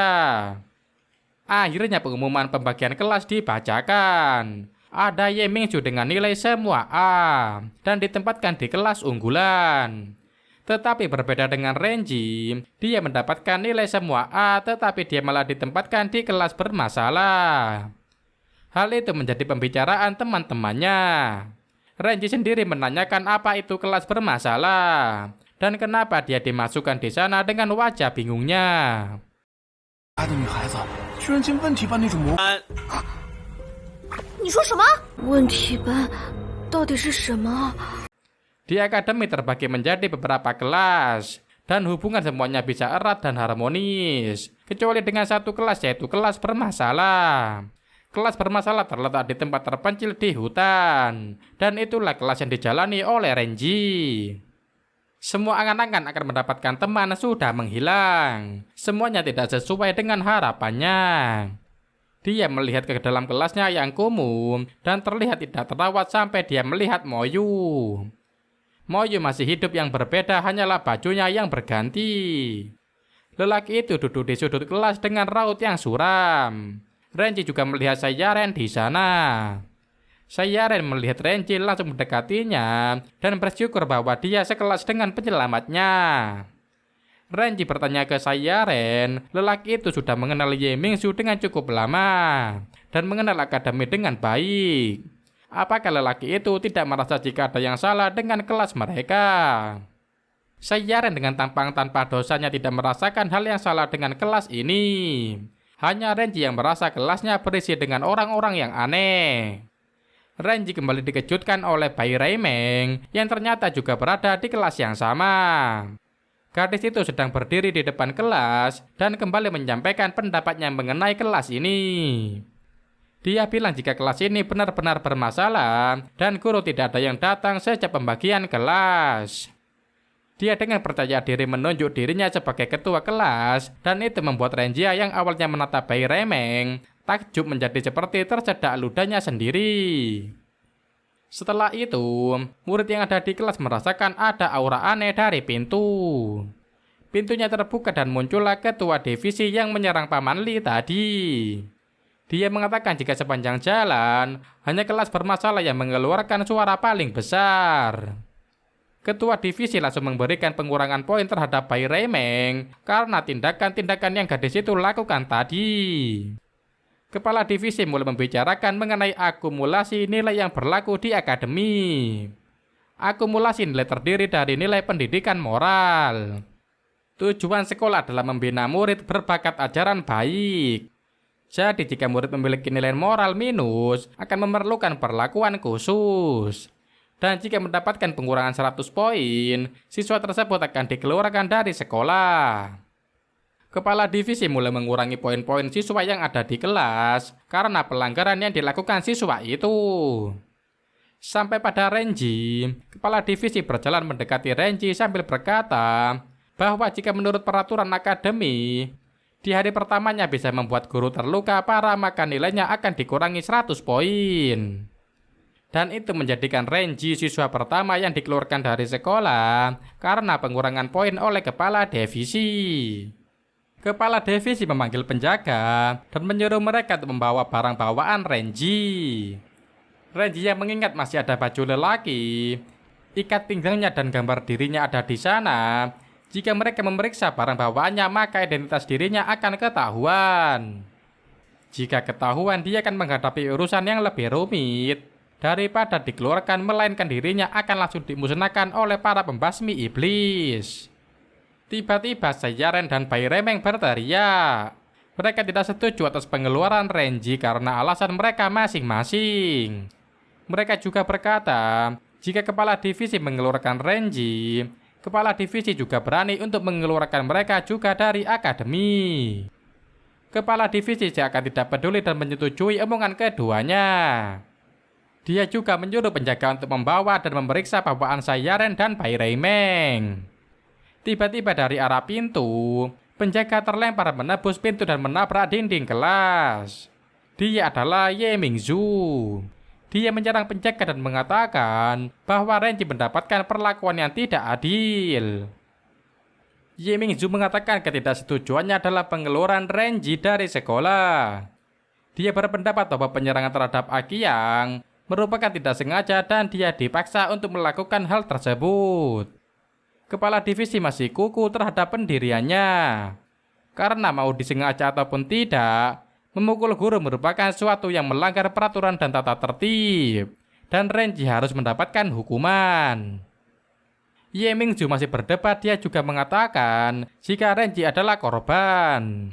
Akhirnya pengumuman pembagian kelas dibacakan. Ada Ye Mingzu dengan nilai semua A dan ditempatkan di kelas unggulan. Tetapi berbeda dengan Renji, dia mendapatkan nilai semua A tetapi dia malah ditempatkan di kelas bermasalah. Hal itu menjadi pembicaraan teman-temannya. Renji sendiri menanyakan apa itu kelas bermasalah dan kenapa dia dimasukkan di sana dengan wajah bingungnya. 他的女孩子居然进问题班那种魔。你说什么？问题班到底是什么？ Di akademi terbagi menjadi beberapa kelas, dan hubungan semuanya bisa erat dan harmonis, kecuali dengan satu kelas yaitu kelas bermasalah. Kelas bermasalah terletak di tempat terpencil di hutan, dan itulah kelas yang dijalani oleh Renji. Semua angan-angan akan mendapatkan teman sudah menghilang. Semuanya tidak sesuai dengan harapannya. Dia melihat ke dalam kelasnya yang kumuh dan terlihat tidak terawat sampai dia melihat Moyu. Moyu masih hidup, yang berbeda hanyalah bajunya yang berganti. Lelaki itu duduk di sudut kelas dengan raut yang suram. Renji juga melihat Sayaren di sana. Sayaren melihat Renji langsung mendekatinya dan bersyukur bahwa dia sekelas dengan penyelamatnya. Renji bertanya ke Sayaren, lelaki itu sudah mengenal Ye Mingzu dengan cukup lama dan mengenal akademi dengan baik. Apakah lelaki itu tidak merasa jika ada yang salah dengan kelas mereka? Sayaren dengan tampang tanpa dosanya tidak merasakan hal yang salah dengan kelas ini. Hanya Renji yang merasa kelasnya berisi dengan orang-orang yang aneh. Renji kembali dikejutkan oleh Bai Reimeng yang ternyata juga berada di kelas yang sama. Gadis itu sedang berdiri di depan kelas dan kembali menyampaikan pendapatnya mengenai kelas ini. Dia bilang jika kelas ini benar-benar bermasalah dan guru tidak ada yang datang sejak pembagian kelas. Dia dengan percaya diri menunjuk dirinya sebagai ketua kelas, dan itu membuat Renji yang awalnya menatap Bai Reimeng takjub menjadi seperti tersedak ludahnya sendiri. Setelah itu, murid yang ada di kelas merasakan ada aura aneh dari pintu. Pintunya terbuka dan muncullah ketua divisi yang menyerang Paman Li tadi. Dia mengatakan jika sepanjang jalan, hanya kelas bermasalah yang mengeluarkan suara paling besar. Ketua divisi langsung memberikan pengurangan poin terhadap Bai Reimeng karena tindakan-tindakan yang gadis itu lakukan tadi. Kepala divisi mulai membicarakan mengenai akumulasi nilai yang berlaku di akademi. Akumulasi nilai terdiri dari nilai pendidikan moral. Tujuan sekolah adalah membina murid berbakat ajaran baik. Jadi jika murid memiliki nilai moral minus, akan memerlukan perlakuan khusus. Dan jika mendapatkan pengurangan 100 poin, siswa tersebut akan dikeluarkan dari sekolah. Kepala divisi mulai mengurangi poin-poin siswa yang ada di kelas karena pelanggaran yang dilakukan siswa itu. Sampai pada Renji, kepala divisi berjalan mendekati Renji sambil berkata bahwa jika menurut peraturan akademi, di hari pertamanya bisa membuat guru terluka parah, maka nilainya akan dikurangi 100 poin. Dan itu menjadikan Renji siswa pertama yang dikeluarkan dari sekolah karena pengurangan poin oleh kepala divisi. Kepala divisi memanggil penjaga dan menyuruh mereka untuk membawa barang bawaan Renji. Renji yang mengingat masih ada baju lelaki, ikat pinggangnya dan gambar dirinya ada di sana. Jika mereka memeriksa barang bawaannya, maka identitas dirinya akan ketahuan. Jika ketahuan, dia akan menghadapi urusan yang lebih rumit. Daripada dikeluarkan, melainkan dirinya akan langsung dimusnahkan oleh para pembasmi iblis. Tiba-tiba Sayaren dan Bai Reimeng berteriak. Mereka tidak setuju atas pengeluaran Renji karena alasan mereka masing-masing. Mereka juga berkata, jika kepala divisi mengeluarkan Renji, kepala divisi juga berani untuk mengeluarkan mereka juga dari akademi. Kepala divisi akan tidak peduli dan menyetujui omongan keduanya. Dia juga menyuruh penjaga untuk membawa dan memeriksa bawaan Sayaren dan Bai Reimeng. Tiba-tiba dari arah pintu, penjaga terlempar menebus pintu dan menabrak dinding kelas. Dia adalah Ye Mingzu. Dia menyerang penjaga dan mengatakan bahwa Renji mendapatkan perlakuan yang tidak adil. Ye Mingzu mengatakan ketidaksetujuannya adalah pengeluaran Renji dari sekolah. Dia berpendapat bahwa penyerangan terhadap Akiyang merupakan tidak sengaja dan dia dipaksa untuk melakukan hal tersebut. Kepala divisi masih kuku terhadap pendiriannya. Karena mau disengaja ataupun tidak, memukul guru merupakan suatu yang melanggar peraturan dan tata tertib. dan Renji harus mendapatkan hukuman. Ye Mingzu masih berdebat, dia juga mengatakan jika Renji adalah korban.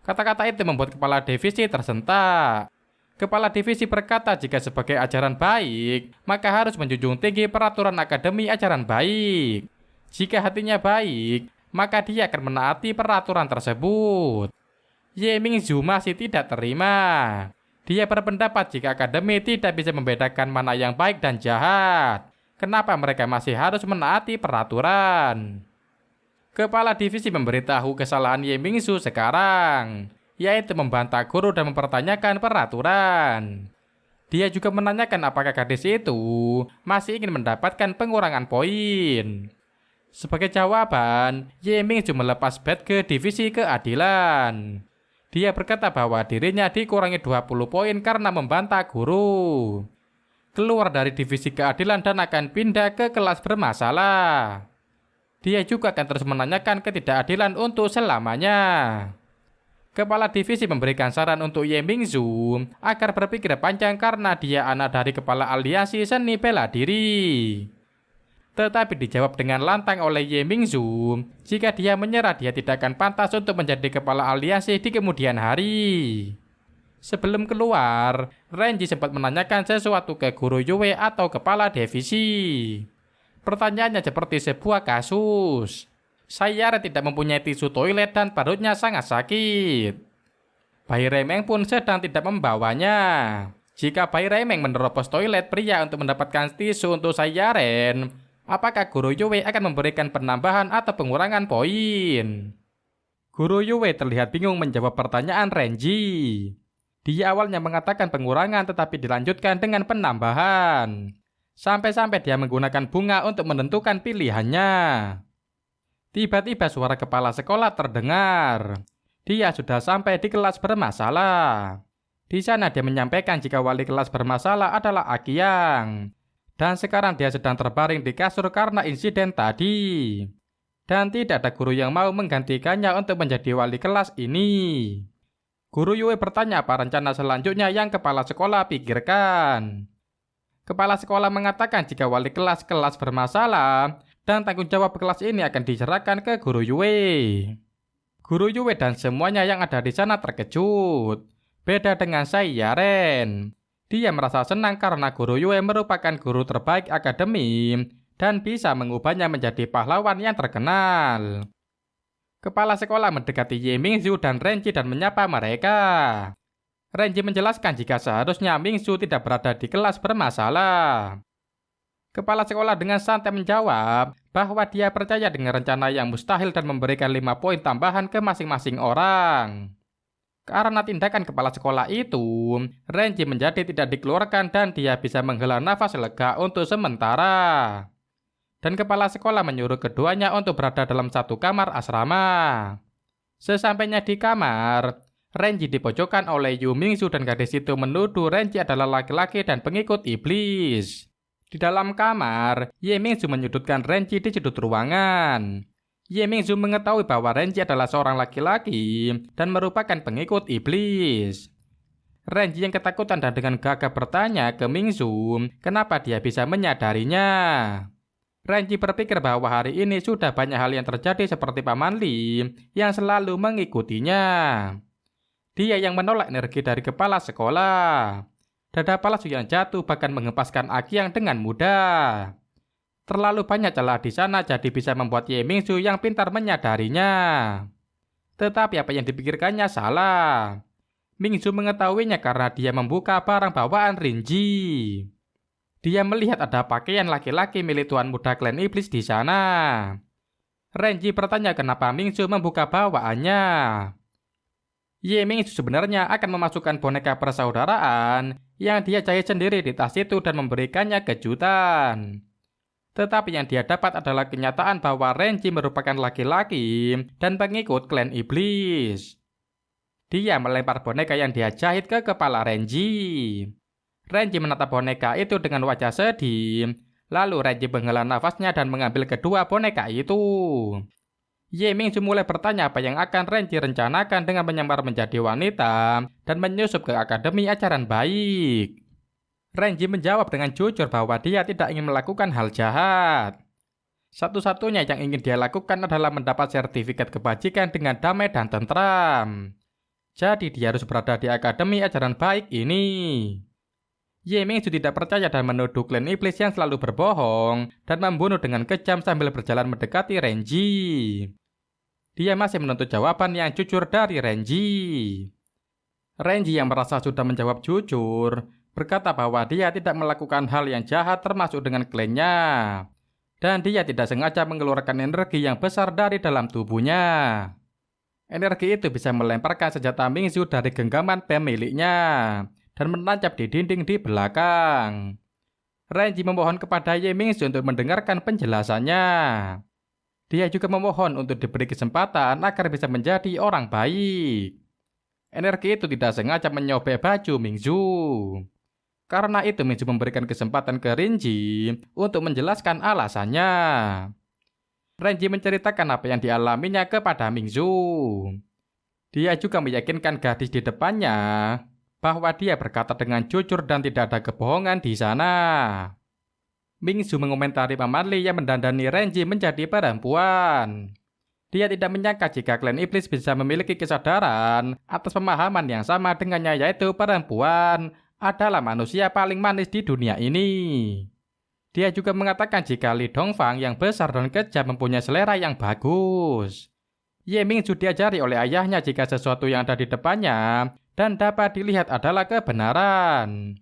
Kata-kata itu membuat kepala divisi tersentak. Kepala divisi berkata jika sebagai ajaran baik, maka harus menjunjung tinggi peraturan akademi ajaran baik. Jika hatinya baik, maka dia akan menaati peraturan tersebut. Ye Mingzu masih tidak terima. Dia berpendapat jika akademi tidak bisa membedakan mana yang baik dan jahat, kenapa mereka masih harus menaati peraturan? Kepala divisi memberitahu kesalahan Ye Mingzu sekarang, yaitu membantah guru dan mempertanyakan peraturan. Dia juga menanyakan apakah gadis itu masih ingin mendapatkan pengurangan poin. Sebagai jawaban, Ye Mingzu melepas bet ke divisi keadilan. Dia berkata bahwa dirinya dikurangi 20 poin karena membantah guru. Keluar dari divisi keadilan dan akan pindah ke kelas bermasalah. Dia juga akan terus menanyakan ketidakadilan untuk selamanya. Kepala divisi memberikan saran untuk Ye Mingzu agar berpikir panjang karena dia anak dari kepala aliansi seni bela diri. Tetapi dijawab dengan lantang oleh Ye Mingzu, jika dia menyerah dia tidak akan pantas untuk menjadi kepala aliansi di kemudian hari. Sebelum keluar, Renji sempat menanyakan sesuatu ke guru Yue atau kepala divisi. Pertanyaannya seperti sebuah kasus. Sayare tidak mempunyai tisu toilet dan perutnya sangat sakit. Bai Remeng pun sedang tidak membawanya. Jika Bai Remeng menerobos toilet pria untuk mendapatkan tisu untuk Sayaren, apakah guru Yue akan memberikan penambahan atau pengurangan poin? Guru Yue terlihat bingung menjawab pertanyaan Renji. Dia awalnya mengatakan pengurangan tetapi dilanjutkan dengan penambahan. Sampai-sampai dia menggunakan bunga untuk menentukan pilihannya. Tiba-tiba suara kepala sekolah terdengar. Dia sudah sampai di kelas bermasalah. Di sana dia menyampaikan jika wali kelas bermasalah adalah Akiang. Dan sekarang dia sedang terbaring di kasur karena insiden tadi. Dan tidak ada guru yang mau menggantikannya untuk menjadi wali kelas ini. Guru Yue bertanya apa rencana selanjutnya yang kepala sekolah pikirkan. Kepala sekolah mengatakan jika wali kelas bermasalah dan tanggung jawab kelas ini akan diserahkan ke guru Yue. Guru Yue dan semuanya yang ada di sana terkejut. Beda dengan Sayaren. Dia merasa senang karena guru Yue merupakan guru terbaik akademi dan bisa mengubahnya menjadi pahlawan yang terkenal. Kepala sekolah mendekati Ye Mingzu dan Renji dan menyapa mereka. Renji menjelaskan jika seharusnya Mingzu tidak berada di kelas bermasalah. Kepala sekolah dengan santai menjawab bahwa dia percaya dengan rencana yang mustahil dan memberikan 5 poin tambahan ke masing-masing orang. Karena tindakan kepala sekolah itu, Renji menjadi tidak dikeluarkan dan dia bisa menghela nafas lega untuk sementara. Dan kepala sekolah menyuruh keduanya untuk berada dalam satu kamar asrama. Sesampainya di kamar, Renji dipojokkan oleh Yu Mingzu dan gadis itu menuduh Renji adalah laki-laki dan pengikut iblis. Di dalam kamar, Ye Mingzu menyudutkan Renji di sudut ruangan. Ye Mingzu mengetahui bahwa Renji adalah seorang laki-laki dan merupakan pengikut iblis. Renji yang ketakutan dan dengan gagah bertanya ke Mingzu, kenapa dia bisa menyadarinya. Renji berpikir bahwa hari ini sudah banyak hal yang terjadi seperti Paman Li yang selalu mengikutinya. Dia yang menolak energi dari kepala sekolah. Dada palsu yang jatuh bahkan menghempaskan Akiang dengan mudah. Terlalu banyak celah di sana jadi bisa membuat Ye Mingzu yang pintar menyadarinya. Tetapi apa yang dipikirkannya salah. Mingzu mengetahuinya karena dia membuka barang bawaan Renji. Dia melihat ada pakaian laki-laki milik tuan muda klan iblis di sana. Renji bertanya kenapa Mingzu membuka bawaannya. Ye Mingzu sebenarnya akan memasukkan boneka persaudaraan yang dia jahit sendiri di tas itu dan memberikannya kejutan. Tetapi yang dia dapat adalah kenyataan bahwa Renji merupakan laki-laki dan pengikut klan iblis. Dia melempar boneka yang dia jahit ke kepala Renji. Renji menatap boneka itu dengan wajah sedih. Lalu Renji menghela nafasnya dan mengambil kedua boneka itu. Ye Mingzu mulai bertanya apa yang akan Renji rencanakan dengan menyamar menjadi wanita dan menyusup ke akademi ajaran baik. Renji menjawab dengan jujur bahwa dia tidak ingin melakukan hal jahat. Satu-satunya yang ingin dia lakukan adalah mendapat sertifikat kebajikan dengan damai dan tentram. Jadi dia harus berada di akademi ajaran baik ini. Ye Mingzu tidak percaya dan menuduh klan iblis yang selalu berbohong dan membunuh dengan kejam sambil berjalan mendekati Renji. Dia masih menuntut jawaban yang jujur dari Renji. Renji yang merasa sudah menjawab jujur, berkata bahwa dia tidak melakukan hal yang jahat termasuk dengan klannya. Dan dia tidak sengaja mengeluarkan energi yang besar dari dalam tubuhnya. Energi itu bisa melemparkan senjata Mingzu dari genggaman pemiliknya dan menancap di dinding di belakang. Renji memohon kepada Ye Mingzu untuk mendengarkan penjelasannya. Dia juga memohon untuk diberi kesempatan agar bisa menjadi orang baik. Energi itu tidak sengaja menyobek baju Mingzu. Karena itu Mingzu memberikan kesempatan ke Renji untuk menjelaskan alasannya. Renji menceritakan apa yang dialaminya kepada Mingzu. Dia juga meyakinkan gadis di depannya bahwa dia berkata dengan jujur dan tidak ada kebohongan di sana. Mingzu mengomentari Pamanli yang mendandani Renji menjadi perempuan. Dia tidak menyangka jika klan iblis bisa memiliki kesadaran atas pemahaman yang sama dengannya, yaitu perempuan adalah manusia paling manis di dunia ini. Dia juga mengatakan jika Li Dongfang yang besar dan kejam mempunyai selera yang bagus. Ye Mingzu diajari oleh ayahnya jika sesuatu yang ada di depannya dan dapat dilihat adalah kebenaran.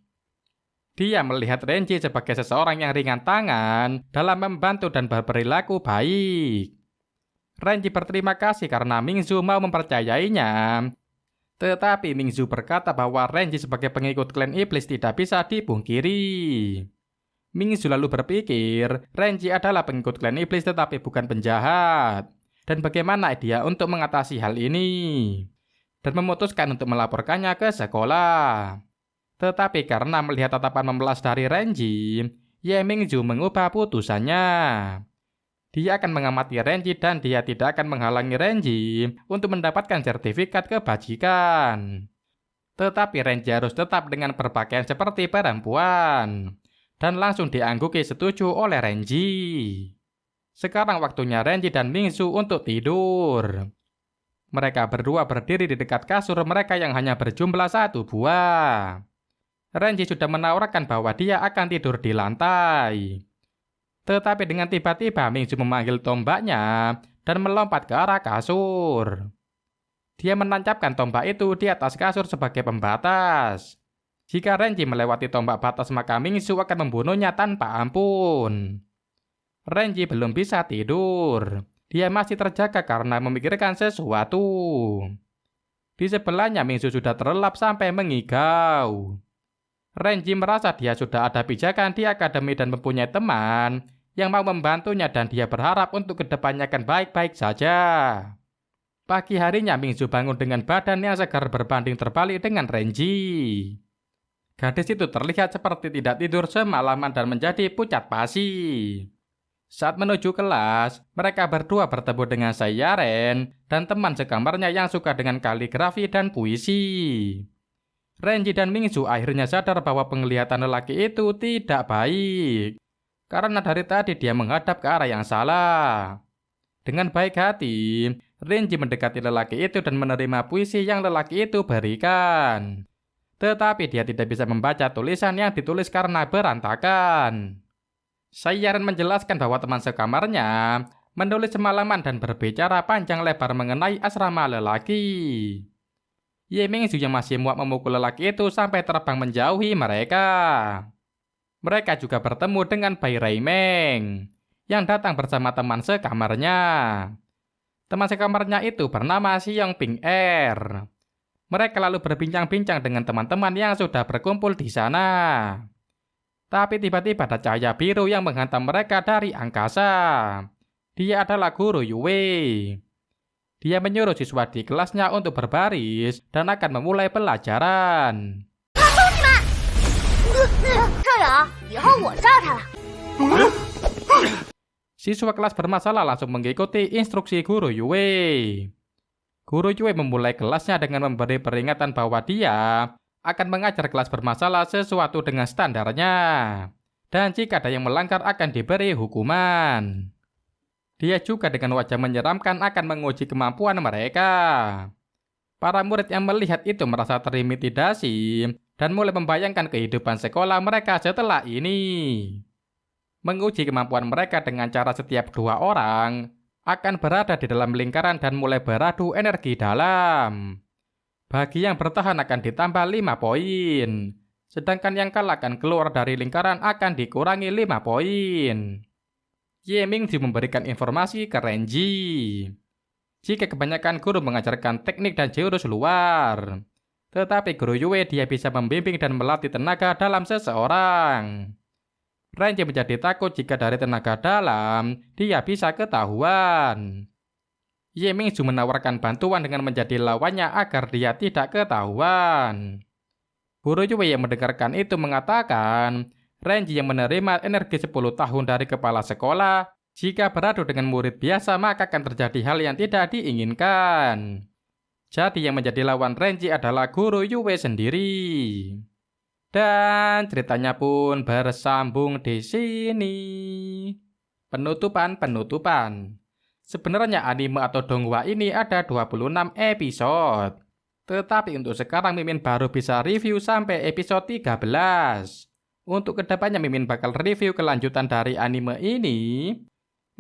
Dia melihat Renji sebagai seseorang yang ringan tangan dalam membantu dan berperilaku baik. Renji berterima kasih karena Mingzu mau mempercayainya. Tetapi Mingzu berkata bahwa Renji sebagai pengikut klan iblis tidak bisa dipungkiri. Mingzu lalu berpikir Renji adalah pengikut klan iblis tetapi bukan penjahat. Dan bagaimana dia untuk mengatasi hal ini? Dan memutuskan untuk melaporkannya ke sekolah. Tetapi karena melihat tatapan memelas dari Renji, Ye Mingzu mengubah putusannya. Dia akan mengamati Renji dan dia tidak akan menghalangi Renji untuk mendapatkan sertifikat kebajikan. Tetapi Renji harus tetap dengan berpakaian seperti perempuan. Dan langsung diangguki setuju oleh Renji. Sekarang waktunya Renji dan Mingzu untuk tidur. Mereka berdua berdiri di dekat kasur mereka yang hanya berjumlah 1 buah. Renji sudah menawarkan bahwa dia akan tidur di lantai. Tetapi dengan tiba-tiba Mingzu memanggil tombaknya dan melompat ke arah kasur. Dia menancapkan tombak itu di atas kasur sebagai pembatas. Jika Renji melewati tombak batas maka Mingzu akan membunuhnya tanpa ampun. Renji belum bisa tidur. Dia masih terjaga karena memikirkan sesuatu. Di sebelahnya Mingzu sudah terlelap sampai mengigau. Renji merasa dia sudah ada pijakan di akademi dan mempunyai teman yang mau membantunya dan dia berharap untuk kedepannya akan baik-baik saja. Pagi harinya Mingzu bangun dengan badan yang segar berbanding terbalik dengan Renji. Gadis itu terlihat seperti tidak tidur semalaman dan menjadi pucat pasi. Saat menuju kelas, mereka berdua bertemu dengan Saiyaren dan teman sekamarnya yang suka dengan kaligrafi dan puisi. Renji dan Mingzu akhirnya sadar bahwa penglihatan lelaki itu tidak baik. Karena dari tadi dia menghadap ke arah yang salah. Dengan baik hati, Renji mendekati lelaki itu dan menerima puisi yang lelaki itu berikan. Tetapi dia tidak bisa membaca tulisan yang ditulis karena berantakan. Saiyaren menjelaskan bahwa teman sekamarnya menulis semalaman dan berbicara panjang lebar mengenai asrama lelaki. Ye Mingzu yang masih muak memukul lelaki itu sampai terbang menjauhi mereka. Mereka juga bertemu dengan Bai Raimeng yang datang bersama teman sekamarnya. Teman sekamarnya itu bernama Xiong Ping Er. Mereka lalu berbincang-bincang dengan teman-teman yang sudah berkumpul di sana. Tapi tiba-tiba ada cahaya biru yang menghantam mereka dari angkasa. Dia adalah Guru Yue. Dia menyuruh siswa di kelasnya untuk berbaris dan akan memulai pelajaran. Siswa kelas bermasalah langsung mengikuti instruksi Guru Yue. Guru Yue memulai kelasnya dengan memberi peringatan bahwa dia akan mengajar kelas bermasalah sesuatu dengan standarnya. Dan jika ada yang melanggar akan diberi hukuman. Dia juga dengan wajah menyeramkan akan menguji kemampuan mereka. Para murid yang melihat itu merasa terintimidasi dan mulai membayangkan kehidupan sekolah mereka setelah ini. Menguji kemampuan mereka dengan cara setiap 2 orang akan berada di dalam lingkaran dan mulai beradu energi dalam. Bagi yang bertahan akan ditambah 5 poin, sedangkan yang kalah akan keluar dari lingkaran akan dikurangi 5 poin. Ye Mingju memberikan informasi ke Renji. Jika kebanyakan guru mengajarkan teknik dan jurus luar, tetapi guru Yue dia bisa membimbing dan melatih tenaga dalam seseorang. Renji menjadi takut jika dari tenaga dalam dia bisa ketahuan. Ye Mingju menawarkan bantuan dengan menjadi lawannya agar dia tidak ketahuan. Guru Yue yang mendengarkan itu mengatakan, Renji yang menerima energi 10 tahun dari kepala sekolah, jika beradu dengan murid biasa maka akan terjadi hal yang tidak diinginkan. Jadi yang menjadi lawan Renji adalah guru Yue sendiri. Dan ceritanya pun bersambung di sini. Penutupan. Sebenarnya anime atau donghua ini ada 26 episode. Tetapi untuk sekarang Mimin baru bisa review sampai episode 13. Untuk kedepannya Mimin bakal review kelanjutan dari anime ini.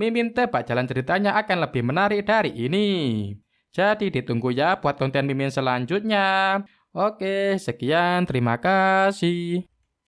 Mimin tebak jalan ceritanya akan lebih menarik dari ini. Jadi ditunggu ya buat konten Mimin selanjutnya. Oke, sekian, terima kasih.